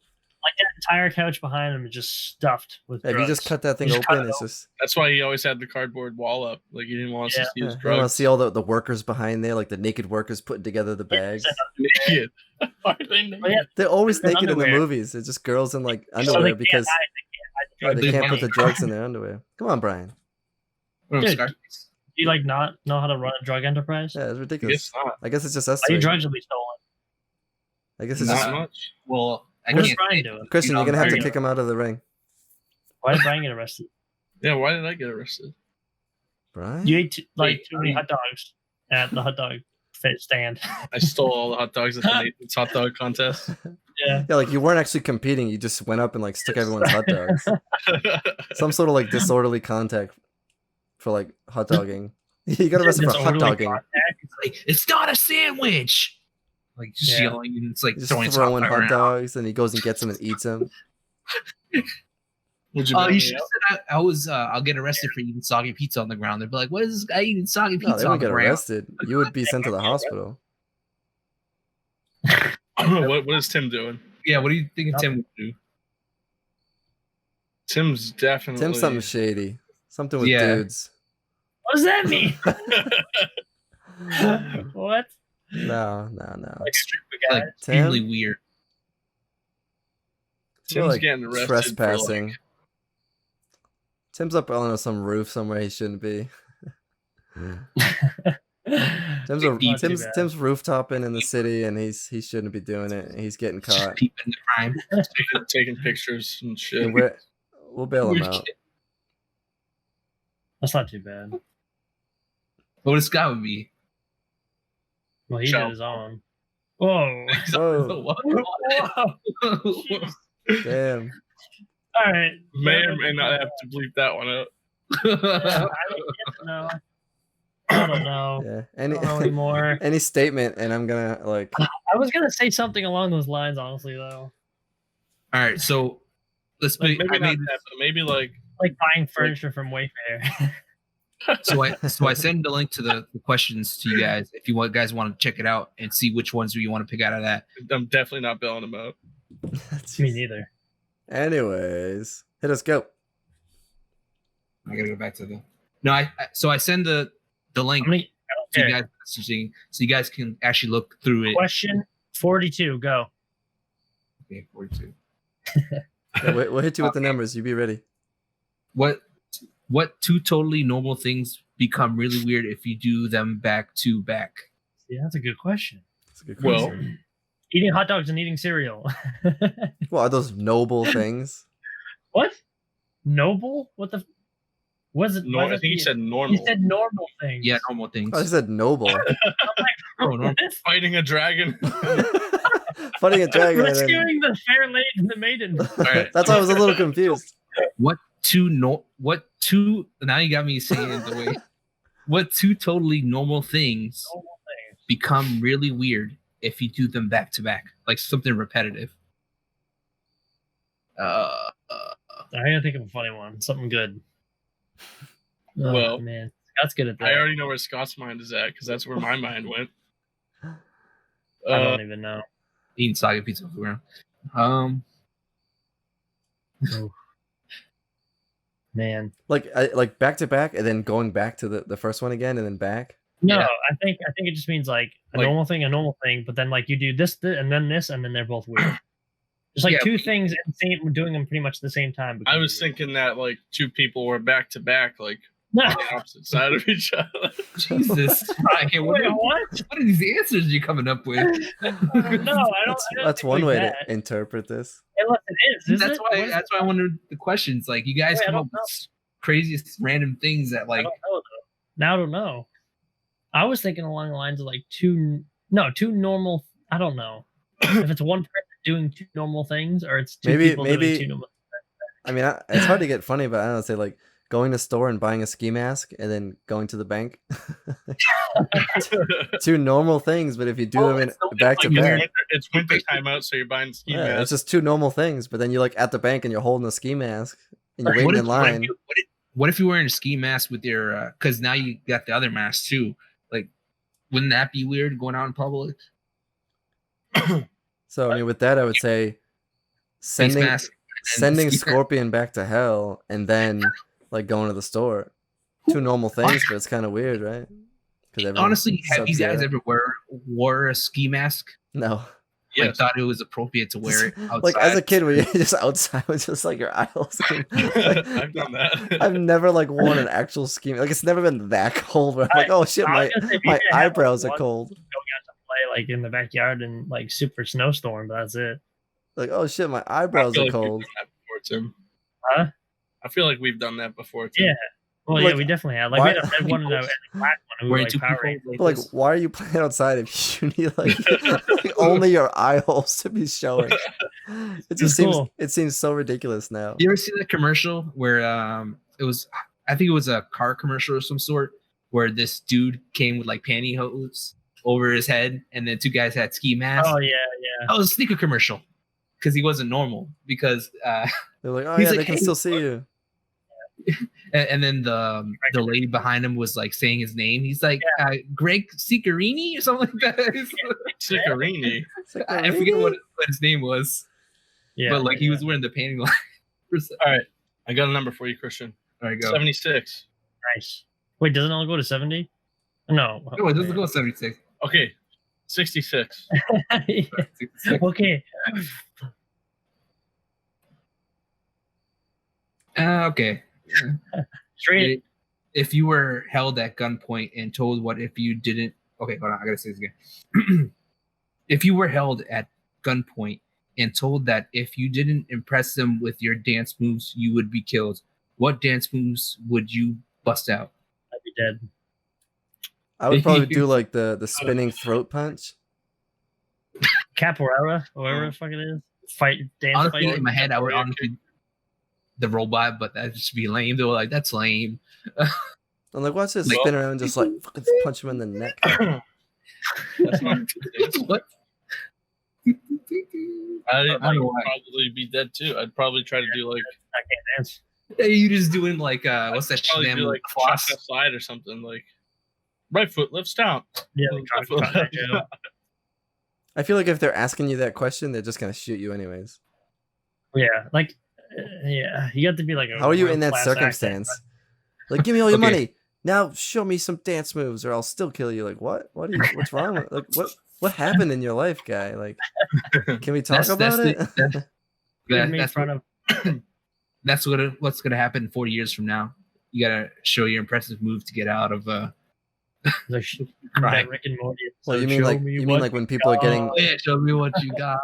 Like that entire couch behind him is just stuffed with If drugs. you just cut that thing open, it's just. That's why he always had the cardboard wall up. Like he didn't want us to see his You want to drugs. see all the workers behind there, like the naked workers putting together the bags. Naked. Why are they naked? Yeah. They're always They're naked in the underwear. movies. It's just girls in like So underwear they because can't hide they can't put money. the drugs in their underwear. Come on, Brian. Dude, do you like not know how to run a drug enterprise? Yeah, it's I ridiculous. guess not. I guess it's just us All your three. drugs will be stolen. I guess it's Not just much. Well, I What's can't. Brian doing? Christian. You're gonna have to Brian. kick him out of the ring, Why did Brian get arrested? Yeah, why did I get arrested? Brian. You ate too many hot dogs at the hot dog stand. I stole all the hot dogs at the Nathan's hot dog contest. Yeah. Yeah, like you weren't actually competing. You just went up and like took everyone's hot dogs. Some sort of like disorderly contact for like hot dogging. You got arrested for hot Disorderly dogging. contact. It's like it's not a sandwich. Like just Yeah. yelling, and it's like Just throwing throwing hot hot dogs, and he goes and gets them and eats them. Would you Oh, bet you me should up? have said I'll get arrested for eating soggy pizza on the ground. They'd be like, "What is this guy eating soggy No, pizza they on would the get ground?" arrested. You would be sent to the hospital. What is Tim doing? Yeah, what do you think Tim would do? Tim's definitely. Tim's something shady. Something with Yeah. dudes. What does that mean? What? No. Like stupid guy. Like extremely Tim? weird. You're, Tim's like getting arrested trespassing. For Tim's up on some roof somewhere he shouldn't be. Tim's Not too bad. Tim's rooftoping in the city, and he shouldn't be doing it. He's getting Just caught. peeping the crime. taking pictures and shit. And we'll bail him out. That's not too bad. What would Scott would be? Well, he Show. did his own. Whoa. Whoa, What? Whoa. damn. All right. May or may not have to bleep that one out. No. I don't know. Yeah. I don't know anymore. Any statement, and I'm gonna like. I was gonna say something along those lines, honestly, though. All right, so let's Like, make. maybe I not made that, but maybe like Like buying furniture from Wayfair. so I send the link to the questions to you guys if you guys want to check it out and see which ones you want to pick out of that. I'm definitely not bailing him out. Me neither. Anyways, hit us go. I gotta go back to the. No, I send the link How many? to Okay. you guys messaging so you guys can actually look through it. Question 42. Go. Okay, 42. Yeah, we'll hit you with the numbers. You be ready. What two totally normal things become really weird if you do them back to back? Yeah, that's a good question. That's a good Well, question. Eating hot dogs and eating cereal. Well, are those noble things? What? Noble? What the? Was it? I think he said normal. He said normal things. Yeah, normal things. Oh, I said noble. Oh, normal. Fighting a dragon. Fighting a dragon. and then- Rescuing the fair lady and the maiden. All right. That's why I was a little confused. What two? Now you got me saying it the way. What two totally normal things Normal things. become really weird if you do them back to back, like something repetitive? I gotta think of a funny one. Something good. Oh, Well, man, Scott's good at that. I already know where Scott's mind is at because that's where my mind went. I don't even know. Eating soggy pizza off the ground. Oof. Man, like back to back, and then going back to the first one again, and then back. no, Yeah. I think it just means like a Like- normal thing, but then like you do this, and then this, and then they're both weird. Just like Yeah. two things and same doing them pretty much at the same time. I was thinking that like two people were back to back, like No. on the opposite side of each other. Jesus. Okay, Wait, what? what are these answers you're coming up with? No, I don't. That's think one like way that. to interpret this. Unless it is. That's it? why. What is That's why I wondered the questions. Like you guys Wait, I come don't up know. with craziest random things that I like. don't know though. Now I don't know. I was thinking along the lines of like two normal. I don't know if it's one person doing two normal things or it's two people doing two normal. I mean, it's hard to get funny, but I don't know, say like going to the store and buying a ski mask and then going to the bank. Two normal things, but if you do them in back to back, It's winter time out, so you're buying ski yeah, it's masks. just two normal things. But then you're like at the bank and you're holding a ski mask and you're What waiting if- in line. What if you're wearing a ski mask with your? Because now you got the other mask too. Like, wouldn't that be weird going out in public? So I mean, with that, I would say sending Scorpion back to hell and then like going to the store. Two normal things, but it's kind of weird, right? Honestly, have you guys ever wore a ski mask? No. Yes. I thought it was appropriate to wear it outside. Like as a kid, when you're just outside with just like your eyeballs. Like, I've done that. I've never like worn an actual ski. Like it's never been that cold. Where I'm like, oh shit, my eyebrows are cold. Going out to play like in the backyard in like super snowstorm, but that's it. Like, oh shit, my eyebrows are cold. Before, Tim. Huh? I feel like we've done that before, Tim. Yeah. Well, like, yeah, we definitely have. Like, we had one in the black one. We were like Power Rangers. Like, why are you playing outside if you need like only your eye holes to be showing? It just seems so ridiculous now. You ever see that commercial where it was? I think it was a car commercial of some sort where this dude came with like pantyhose over his head, and then two guys had ski masks. Oh yeah. Oh, it was a sneaker commercial because he wasn't normal because they're like, oh yeah, they can still see you. And then the lady behind him was like saying his name. He's like Greg Sicarini or something like that. Sicarini. I forget what his name was. Yeah, but like he was wearing the panty line. All right, I got a number for you, Christian. All right, go. 76. Nice. Wait, doesn't it all go to 70? No. No, it doesn't go to 76. Okay, 66. Yeah. 66. Okay. Okay. Straight. If you were held at gunpoint and told what if you didn't. Okay, hold on. I gotta say this again. If you were held at gunpoint and told that if you didn't impress them with your dance moves, you would be killed, what dance moves would you bust out? I'd be dead. I would probably do like the spinning throat punch. Capoeira, whatever the fuck it is. Honestly, fight. In my head, I would honestly the robot, but that'd just be lame. They were like, that's lame. I'm like, watch this spin around and just like fucking punch him in the neck. That's not what? I'd probably be dead too. I'd probably try to do like I can't dance. Hey, you just doing like what's that shit? Like floss slide or something like right foot left stomp. Yeah, I feel like if they're asking you that question, they're just gonna shoot you anyways. Yeah, like yeah, you have to be like. How are you in that circumstance? Like, give me all your money now. Show me some dance moves, or I'll still kill you. Like, what? What's wrong? Like, what happened in your life, guy? Like, can we talk about it? That's what's gonna happen 40 years from now. You gotta show your impressive move to get out of that Rick and Morty. Well, you mean like when people are getting? Yeah, show me what you got.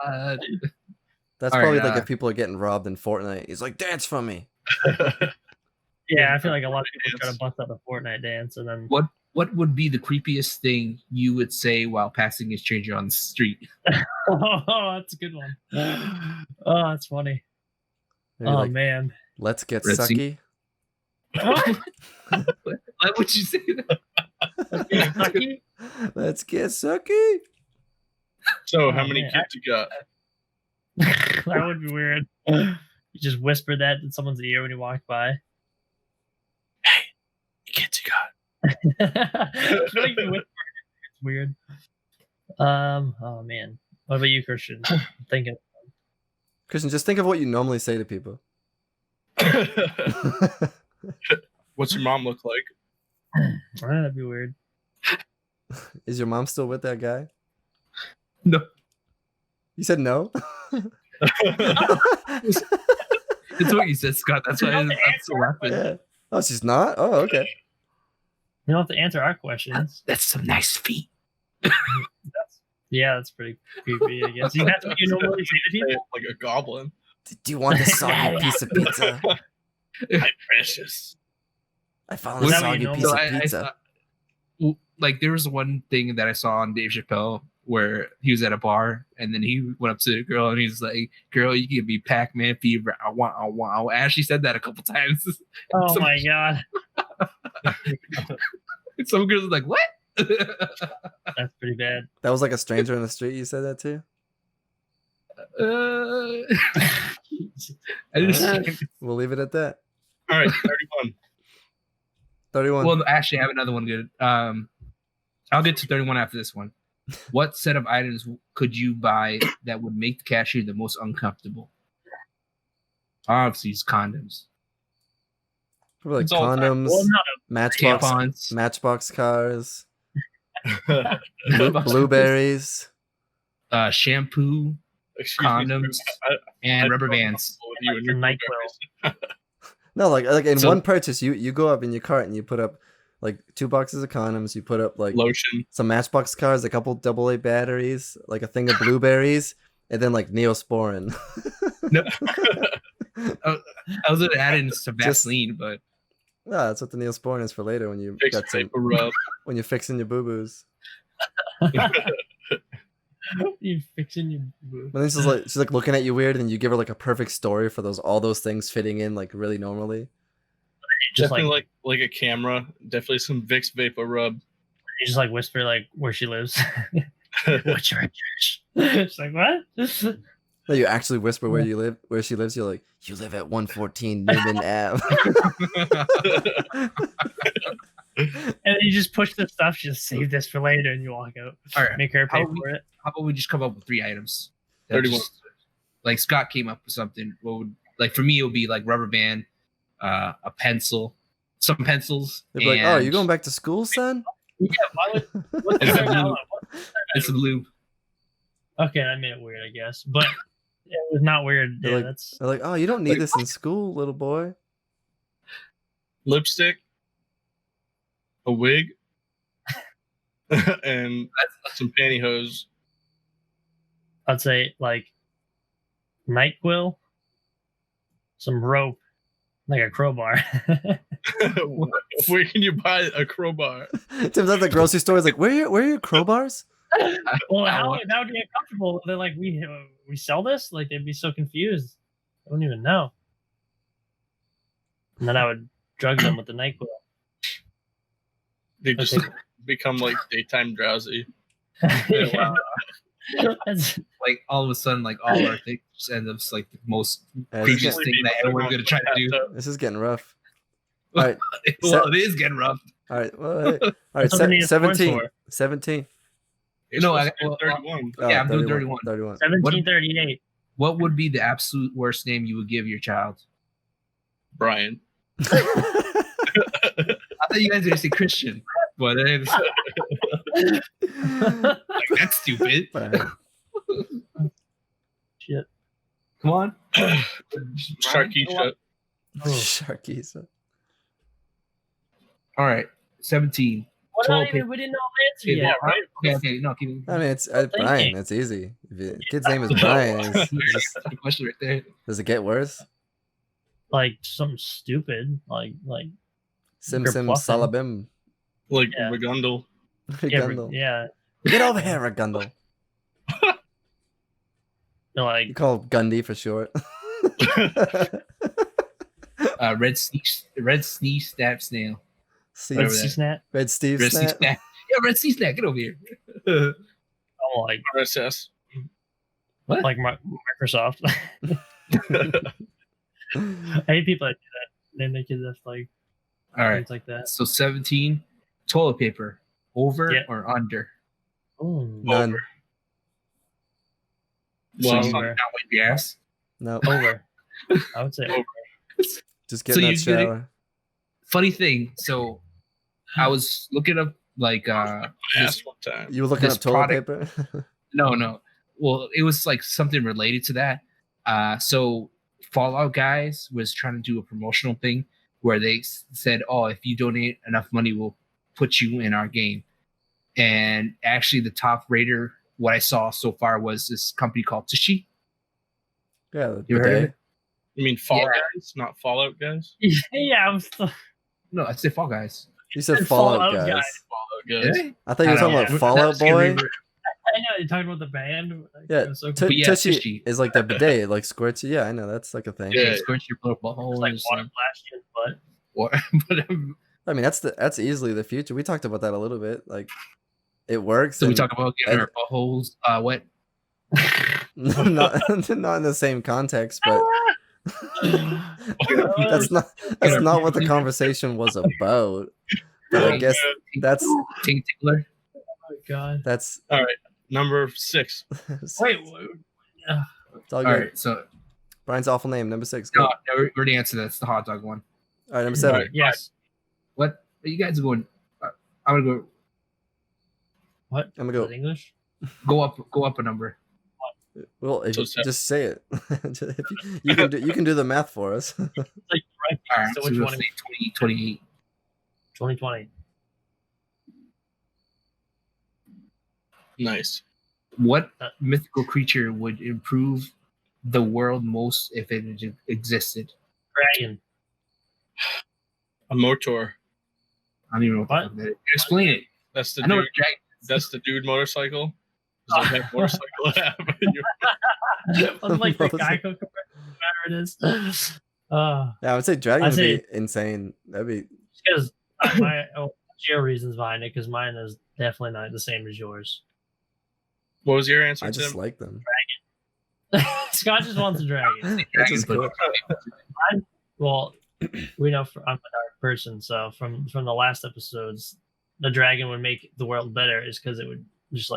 That's probably like if people are getting robbed in Fortnite. He's like, dance for me. Yeah, I feel like a lot of people try to bust out the Fortnite dance, and then what would be the creepiest thing you would say while passing a stranger on the street? Oh, that's a good one. Oh, that's funny. Maybe man, let's get sucky. Why would you say that? Let's get sucky. So, how many kids you got? That would be weird. You just whisper that in someone's ear when you walk by. Hey, kids you got. It's weird. Oh man. What about you, Christian? I'm thinking. Christian, just think of what you normally say to people. What's your mom look like? That'd be weird. Is your mom still with that guy? No. You said no? It's what you said, Scott. That's why I'm so laughing. Yeah. Oh, she's not? Oh, okay. You don't have to answer our questions. That's some nice feet. That's pretty creepy, I guess. That's what you normally say to people? Like a goblin. Do you want this soggy piece of pizza? My precious. I found a soggy piece of pizza. Like, there was one thing that I saw on Dave Chappelle where he was at a bar and then he went up to the girl and he's like, "Girl, you give me Pac-Man fever. I want. I actually said that a couple times. Oh my god! Some girls are like, "What?" That's pretty bad. That was like a stranger in the street. You said that too. We'll leave it at that. All right, 31. 31. Well, actually, I have another one good. I'll get to 31 after this one. What set of items could you buy that would make the cashier the most uncomfortable? Obviously, use condoms. Probably like It's all time. condoms, Well, not Matchbox cars, Matchbox blueberries. Shampoo, Excuse condoms, me, and I rubber don't bands. know with you and your NyQuil. No, like in So- one purchase, you go up in your cart and you put up like 2 boxes of condoms. You put up like lotion. some Matchbox cars, a couple AA batteries, like a thing of blueberries, and then like Neosporin. Nope. I was gonna add in some Vaseline, but Yeah, that's what the Neosporin is for later when you Fix got some paper rub. when you're fixing your boo boos. You fixing your boo. But then she's like looking at you weird, and you give her like a perfect story for all those things fitting in like really normally. Just Definitely like a camera. Definitely some Vicks vapor rub. you just like whisper like where she lives. What's your address? It's like what? No, you actually whisper where you live, where she lives. You're like, you live at 114 Newman Ave. And you just push the stuff. Just save this for later, and you walk out. all right. Make her pay How for it. How about we just come up with 3 items? 31. Like Scott came up with something. What would like for me? It would be like rubber band, a pencil, some pencils. They'd be like, oh, you going back to school, son? Yeah. Why would? What's It's the a third blue. one? It's some lube. Okay, that made it weird, I guess. But it was not weird. They're Yeah, like, that's they're like, oh, you don't need this in school, little boy. Lipstick. A wig. And some pantyhose. I'd say like NyQuil, some rope, like a crowbar. Where can you buy a crowbar? Tim's at the grocery store. He's like, where are your crowbars? Well, how that would be uncomfortable. They're like, we sell this? Like they'd be so confused. I wouldn't even know. And then I would drug them with the NyQuil. They just become like daytime drowsy. Yeah. That's, Like all of a sudden, like all our things just end up like the most Yeah, previous this, thing that everyone's gonna try to do. this is getting rough. All right, Well, it is getting rough. all right, well, hey, all right. That's what they need 17, for. 17. You know, I'm 31. yeah, I'm doing 31. 31. 1738. What would be the absolute worst name you would give your child? Brian. I thought you guys were gonna say Christian, but like, that's stupid. Shit. Come on, Sharkeisha. Sharkies. All right, 17. What Toilet not even, paper. we didn't know the answer Okay, yet, well, right? Okay, no, keep it. I mean, it's thinking. Brian. It's easy. If your kid's name is Brian, it's just, The question right there. does it get worse? Like something stupid, like Sim You're Sim bluffing. Salabim. Like Yeah. Regundle. Regundle. yeah, Get over here, Regundle. no, like You call him Gundy for short. Red Sneeze Snap Snail. See, Whatever Red that. Snap. Red Steve Red Sneeze Snap. Snap. Yeah, Red Sneeze Snap. Get over here. Oh, like RSS. What? like Microsoft. I hate people that do that. Name their kids that's like All right. things like that. So 17. Toilet paper. Over Yeah. or under? Oh, None. So Well, you Over. not wipe your ass. No. over. I would say over. Just get So in that you get it- shower. Funny thing. So I was looking up like ass one time. You were looking this up toilet product- paper? no. Well, it was like something related to that. So Fallout guys was trying to do a promotional thing where they said, "Oh, if you donate enough money, we'll put you in our game." And actually, the top rater, what I saw so far, was this company called Tushy. Yeah. The You heard of bidet. it? You mean Fall Yeah. Guys, not Fallout Guys? Yeah, I'm still No, I said Fall Guys. You said Fallout Fallout guys. guys. Fallout Guys. Yeah? I thought you were I talking know. about Yeah. Fallout That's gonna Boy. be- I know you're talking about the band. Like, Yeah, it was so T- cool. yeah, Tushy Tushy. is like the bidet, it, like squirts you. Yeah, I know that's like a thing. Yeah. Squirt your little butthole. It's like and water stuff. blast you in the butt. But I mean, that's easily the future. We talked about that a little bit. Like, it works. so we and- talk about getting our buttholes wet. not not in the same context, but that's not what the conversation was about. But I guess that's Ting tickler. Oh my god. that's Number 6. Wait, it's all All good. right, so Brian's awful name, number 6. No, Go. we already answered that. It's the hot dog one. All right, number 7. Right. Yes. What? You guys are going? I'm gonna go. What? I'm gonna Is it English? Go up a number. Well, if So you, 7. just say it. If you can do the math for us. Like right. All right, So so which we'll one? say 28. 2020. Nice. What mythical creature would improve the world most if it existed? Dragon. A motor. I don't even know what the What? fuck that is. Explain it. That's the I know dude. what a dragon. That's the dude motorcycle. Does that have motorcycle app? I'm like the Motorcycle. Geico commercial, whatever it is. Yeah, I would say dragon I'd would say- be insane. That'd be Because my geo reasons behind it, because mine is definitely not the same as yours. What was your answer, I Tim? just like them. Scott just wants a dragon. That's Dragon's just cool. Well, we know I'm a dark person, so from the last episodes, the dragon would make the world better, is because it would just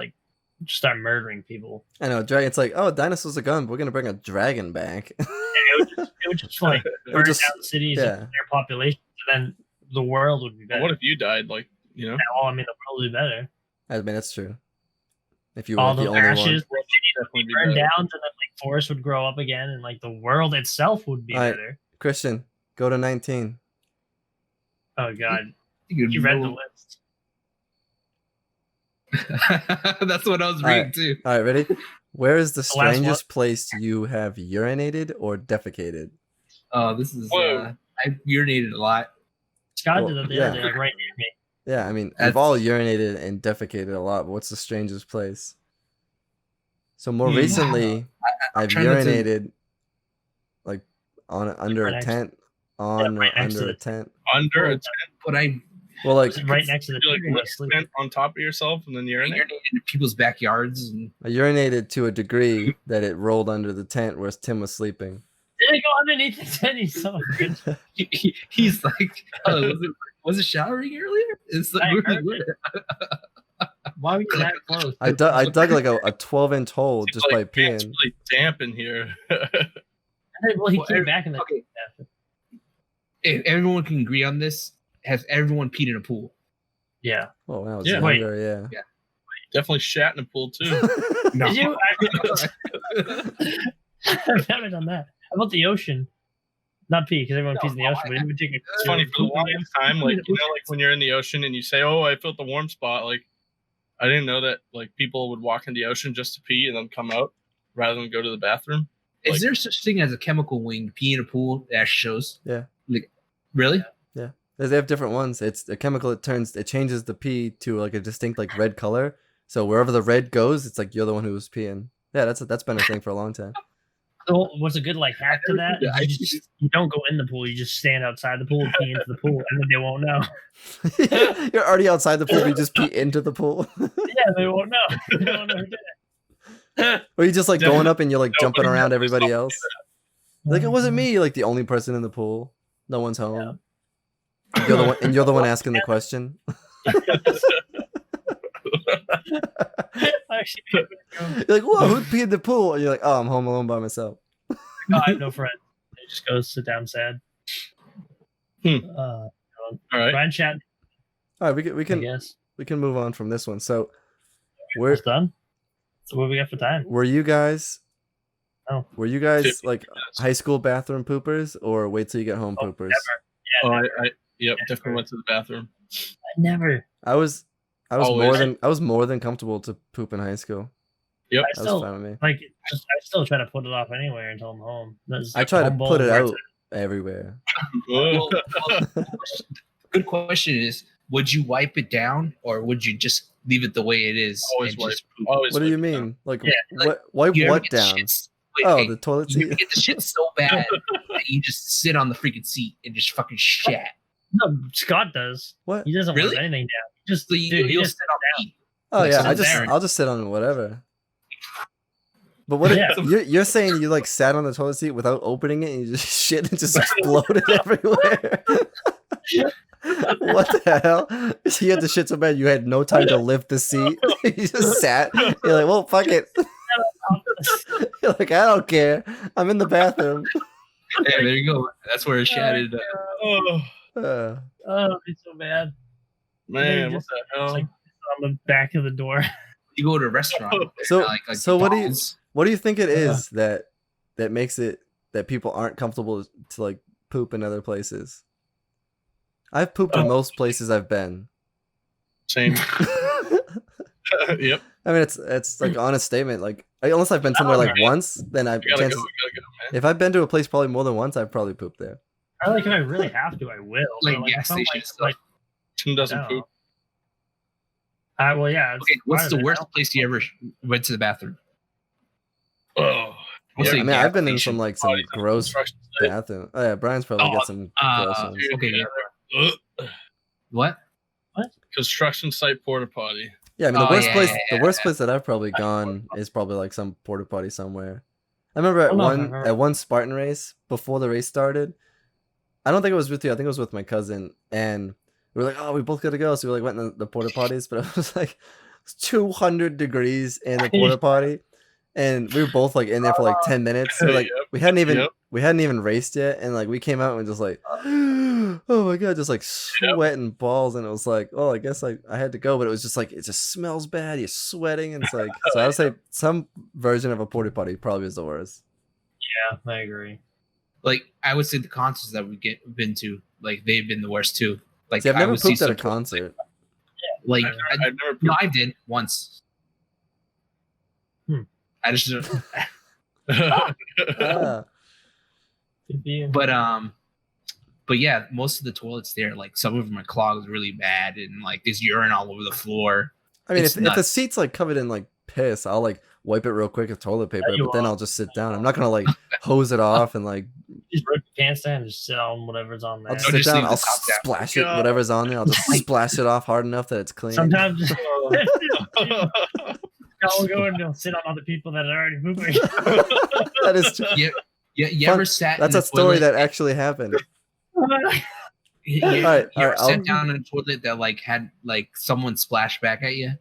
start murdering people. I know, dragon's like, oh, dinosaurs are gone, but we're gonna bring a dragon back. It would just like would burn just- down cities yeah. and their population, and then the world would be better. What if you died? Like, you know? Well, I mean, the world would be better. I mean, that's true. If you were All the the only ashes one. would Definitely be burn better. down, and then like forests would grow up again, and like the world itself would be All right. better. Christian, go to 19. Oh God, You you read the know- list. That's what I was All reading right. too. All right, ready? Where is the The last strangest place you have urinated or defecated? Oh, this is. Whoa. I urinated a lot. Scott Well, did it the yeah. other day, like right near me. Yeah, I mean, That's- we've all urinated and defecated a lot, but what's the strangest place? So more Hmm. recently, I've trying not to- urinated like under Right a next- tent, on right or next to under a the- tent. Under a But I Well, like It was right next to the you like people lift asleep. tent on top of yourself and then urinate. urinated in people's backyards, and I urinated to a degree that it rolled under the tent where Tim was sleeping. Did it go underneath the tent? He's so good. he's like, was it showering earlier? It's like I really heard weird. Why were you that close? I dug like a 12-inch hole It's just like, by "Man, it's peeing. really damp in here. Well, he Well, came back in the okay. If everyone can agree on this, has everyone peed in a pool? Yeah. Oh, when I was Yeah. Wait. younger, Definitely shat in a pool too. yeah. No. Did you? I've never done that. How about the ocean? Not pee, because everyone pees in the ocean, but even take a It's funny for the poop in longest time, like you know, like when you're in the ocean and you say, "Oh, I felt the warm spot." Like, I didn't know that like people would walk in the ocean just to pee and then come out rather than go to the bathroom. Is Like- there such thing as a chemical wing pee in a pool? That shows. Yeah. Like, really? They have different ones. It's a chemical. It changes the pee to like a distinct like red color. So wherever the red goes, it's like you're the one who was peeing. Yeah, that's been a thing for a long time. So what's a good like hack to that? Yeah, You don't go in the pool. You just stand outside the pool and pee into the pool, and then they won't know. You're already outside the pool. You just pee into the pool, Yeah, they won't know. They won't know who did it. or you just like going up and you're like Nobody jumping around knows everybody somebody else. Like it wasn't me. You're like the only person in the pool. No one's home. You're the one, and you're the one asking the question. Actually, You're like, whoa, who peed in the pool? And you're like, oh, I'm home alone by myself. no, I have no friends. They just go sit down sad. Hmm. All All right. Brian chat, All right, we I can guess. move on from this one. So, It's done. So what do we got for time? were you guys? Oh. Were you guys 50 like minutes. high school bathroom poopers or wait till you get home Oh, poopers? Oh, Never. Yep, definitely went to the bathroom. Never. I was Always. more than comfortable to poop in high school. Yep. I That was still fine with me. like. I still try to put it off anywhere until I'm home. I try to home put it bowl out works. everywhere. Well, good question is, would you wipe it down or would you just leave it the way it is? Always and wipe. just poop? Always What do you wipe it down. mean? Like, Yeah, what? Wipe You ever what get the down? shits- wait, Oh, hey, the toilet you seat. ever get the shit so bad that you just sit on the freaking seat and just fucking shat. No, Scott does. What? He doesn't Really? wipe anything down. He just So you, dude, he you'll just sit on the seat. Oh Like, yeah, so there. I'll just sit on whatever. But what? Yeah. You're saying you like sat on the toilet seat without opening it and you just shit and just exploded everywhere? What the hell? You had the shit so bad you had no time to lift the seat. You just sat. You're like, well, fuck it. You're like, I don't care. I'm in the bathroom. Hey, there you go. That's where it shattered. It's so bad. Man, what Just, the hell? like on the back of the door. You go to a restaurant. So, so what McDonald's. do you think it is that makes it that people aren't comfortable to like poop in other places? I've pooped in most places I've been. Same. Yep. I mean, it's like an honest statement. Like, unless I've been somewhere like once, then I gotta can't. go, man. If I've been to a place probably more than once, I've probably pooped there. I like if I really have to, I will. Like but, gas station stuff. like Tim doesn't no. poop. Well, yeah. Okay, what's the worst place you ever went to the bathroom? Oh. What's I the mean, I've been in gas some station? gross bathroom. Oh yeah, Brian's probably got some gross ones. Okay, yeah. Ugh. What? Construction site porta potty. Yeah, I mean, the Oh, worst yeah, place, yeah, the worst place that I've probably gone is probably like some porta potty somewhere. I remember at I remember. one Spartan race before the race started. I don't think it was with you. I think it was with my cousin, and we were like, "Oh, we both gotta go." So we like went in the porta potties, but it was like 200 degrees in the porta potty, and we were both like in there for like 10 minutes. So like we hadn't even raced yet, and like we came out and just like, oh my god, just like sweating balls, and it was like, oh, I guess I had to go, but it was just like it just smells bad. You're sweating, and it's like so. I would say some version of a porta potty probably is the worst. Yeah, I agree. Like I would say the concerts that we been to, like they've been the worst too. Like See, I've never would see pooped at a some- concert. Like I've never pooped. no, I did once. I just Ah. but yeah, most of the toilets there, like some of them are clogged really bad, and like there's urine all over the floor. I mean, It's if the nuts. seat's like covered in like piss, I'll like wipe it real quick with toilet paper, you but then are. I'll just sit down. I'm not gonna like hose it off and like Just rip your pants down and just sit on whatever's on there. I'll just Or sit just down. leave the I'll top down. splash it, whatever's on there. I'll just splash it off hard enough that it's clean. Sometimes I'll go and they'll sit on other people that are already pooping. That is true. You Fun- ever sat? That's in a the story toilet? that actually happened. You Alright, ever I'll- sat down in a toilet that like had like someone splash back at you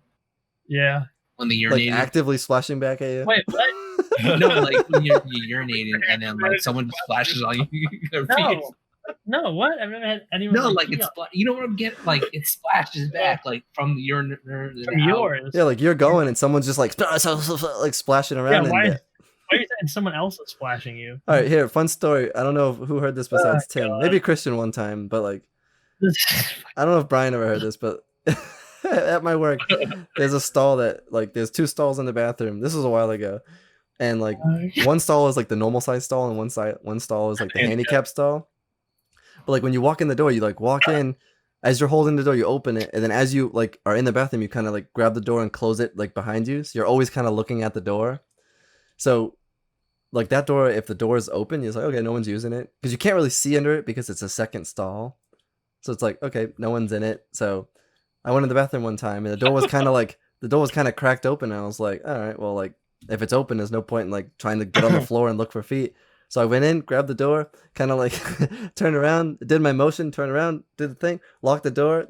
Yeah. when they Like urinated? actively splashing back at you. Wait, what? No, like when you're urinating and then like someone just splashes on you. Your face. No. No, what? I've never had anyone. No, like pee it's on- you know what I'm getting? Like it splashes back like from the urine. from yours. Yeah, like you're going and someone's just like splashing around. Yeah, in why there. are you saying someone else is splashing you? All right, here, fun story. I don't know who heard this besides Tim. God. Maybe Christian one time, but like I don't know if Brian ever heard this, but at my work, there's a stall that like there's two stalls in the bathroom. This was a while ago, and like one stall is like the normal size stall, and one stall is like the handicap stall. But like when you walk in the door, you like walk in. As you're holding the door, you open it, and then as you like are in the bathroom, you kind of like grab the door and close it like behind you. So you're always kind of looking at the door. So like that door, if the door is open, you're like, okay, no one's using it because you can't really see under it because it's a second stall. So it's like, okay, no one's in it. So I went in the bathroom one time and the door was kind of cracked open. And I was like, all right, well, like if it's open, there's no point in like trying to get on the floor and look for feet. So I went in, grabbed the door, kind of like turned around, did my motion, turned around, did the thing, locked the door,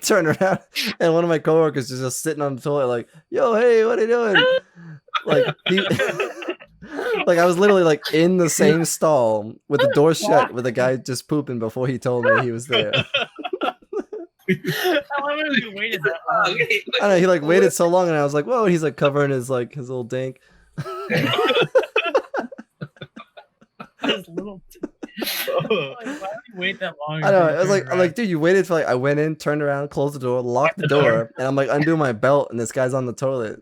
turned around, and one of my coworkers is just sitting on the toilet like, yo, hey, what are you doing? Like like I was literally like in the same stall with the door shut with a guy just pooping before he told me he was there. How long have you waited that long? Okay, I don't know, he like waited so long and I was like, whoa, and he's like covering his little dink. His little like, why would you wait that long? I know. before I was you like, turn around? dude, you waited for like I went in, turned around, closed the door, locked the door, and I'm like undo my belt, and this guy's on the toilet.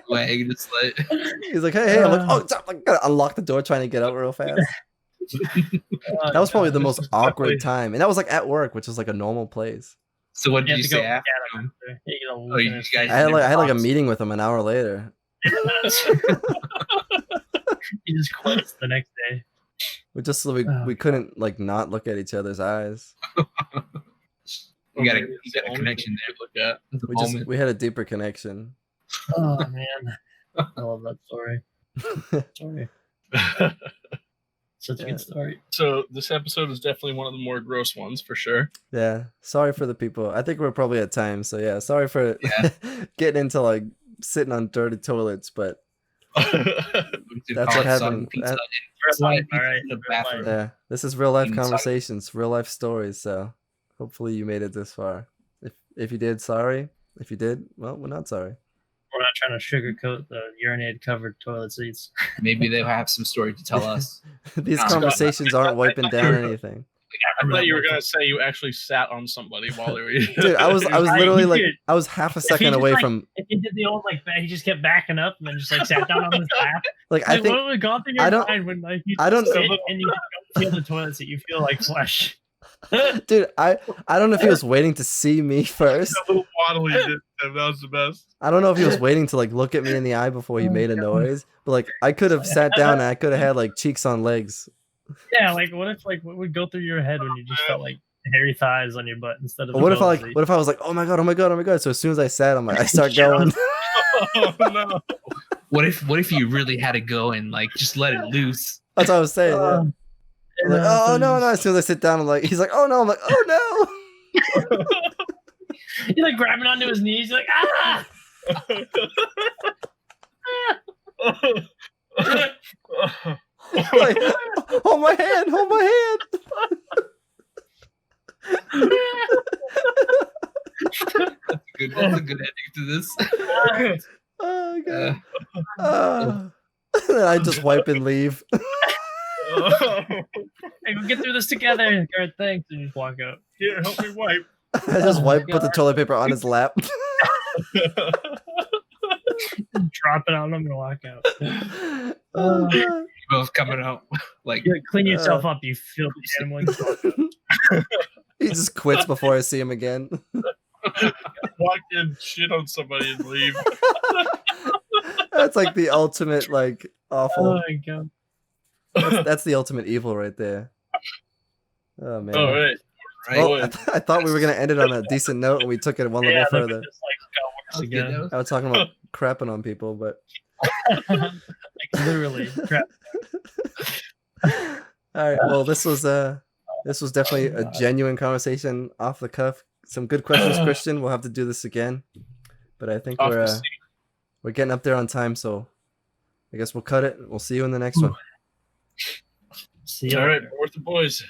Wag, just like He's like, hey, I'm like, oh, stop! Like, gotta unlock the door, trying to get out real fast. That was probably the most awkward time, and that was like at work, which is like a normal place. So what You did have you to go say look after? at him after. You gotta Oh, look you at his guys- I had like a meeting with him an hour later. He just quits the next day. We couldn't like not look at each other's eyes. You got a connection there. Look at. We had a deeper connection. Oh man, I love that story. Sorry, such a good story. So this episode is definitely one of the more gross ones for sure. Yeah, sorry for the people. I think we're probably at time, so yeah, sorry for getting into like sitting on dirty toilets, but That's what happened. Yeah, this is real life conversations, real life stories. So hopefully you made it this far. If you did, sorry. If you did, well, we're not sorry. We're not trying to sugarcoat the urinated covered toilet seats. Maybe they'll have some story to tell us. These conversations aren't wiping down anything. I thought you were gonna say you actually sat on somebody while they were eating. Dude, I was literally like, I was half a second away from. If he did the old he just kept backing up and then just like sat down on his lap. Like I think what would gone through your mind when like you sit and you don't feel the toilet seat, you feel like flesh. Dude, I don't know if he was waiting to see me first. That little waddle he did, that was the best. I don't know if he was waiting to like look at me in the eye before he made a noise, but like I could have sat down and I could have had like cheeks on legs. Yeah, like what would go through your head when you just felt like hairy thighs on your butt instead of? What if I was like, oh my god? So as soon as I sat, I'm like, I start going. Oh no! What if you really had to go and like just let it loose? That's what I was saying. Yeah. I'm like, oh no! As soon as I sit down, I'm like, he's like, oh no! I'm like, oh no! You're like grabbing onto his knees, you're like, ah! Like, hold my hand! That's a good ending to this. Oh god! I just wipe and leave. Hey, we'll get through this together. Alright, thanks. And you just walk out. Here, help me wipe. I just put the toilet paper on his lap. Drop it on him and walk out. You both coming out like clean yourself up, you filthy animal. He just quits before I see him again. Walk in, shit on somebody and leave. That's like the ultimate like awful. Oh my god. That's the ultimate evil right there. Oh man. All right. Well, I thought we were gonna end it on a decent note, and we took it one level further. Just, like, I was talking about crapping on people, but like literally crap. All right. Well, this was definitely a genuine conversation off the cuff. Some good questions, Christian. We'll have to do this again, but I think we're getting up there on time, so I guess we'll cut it. We'll see you in the next one. See you. All right, worth the boys.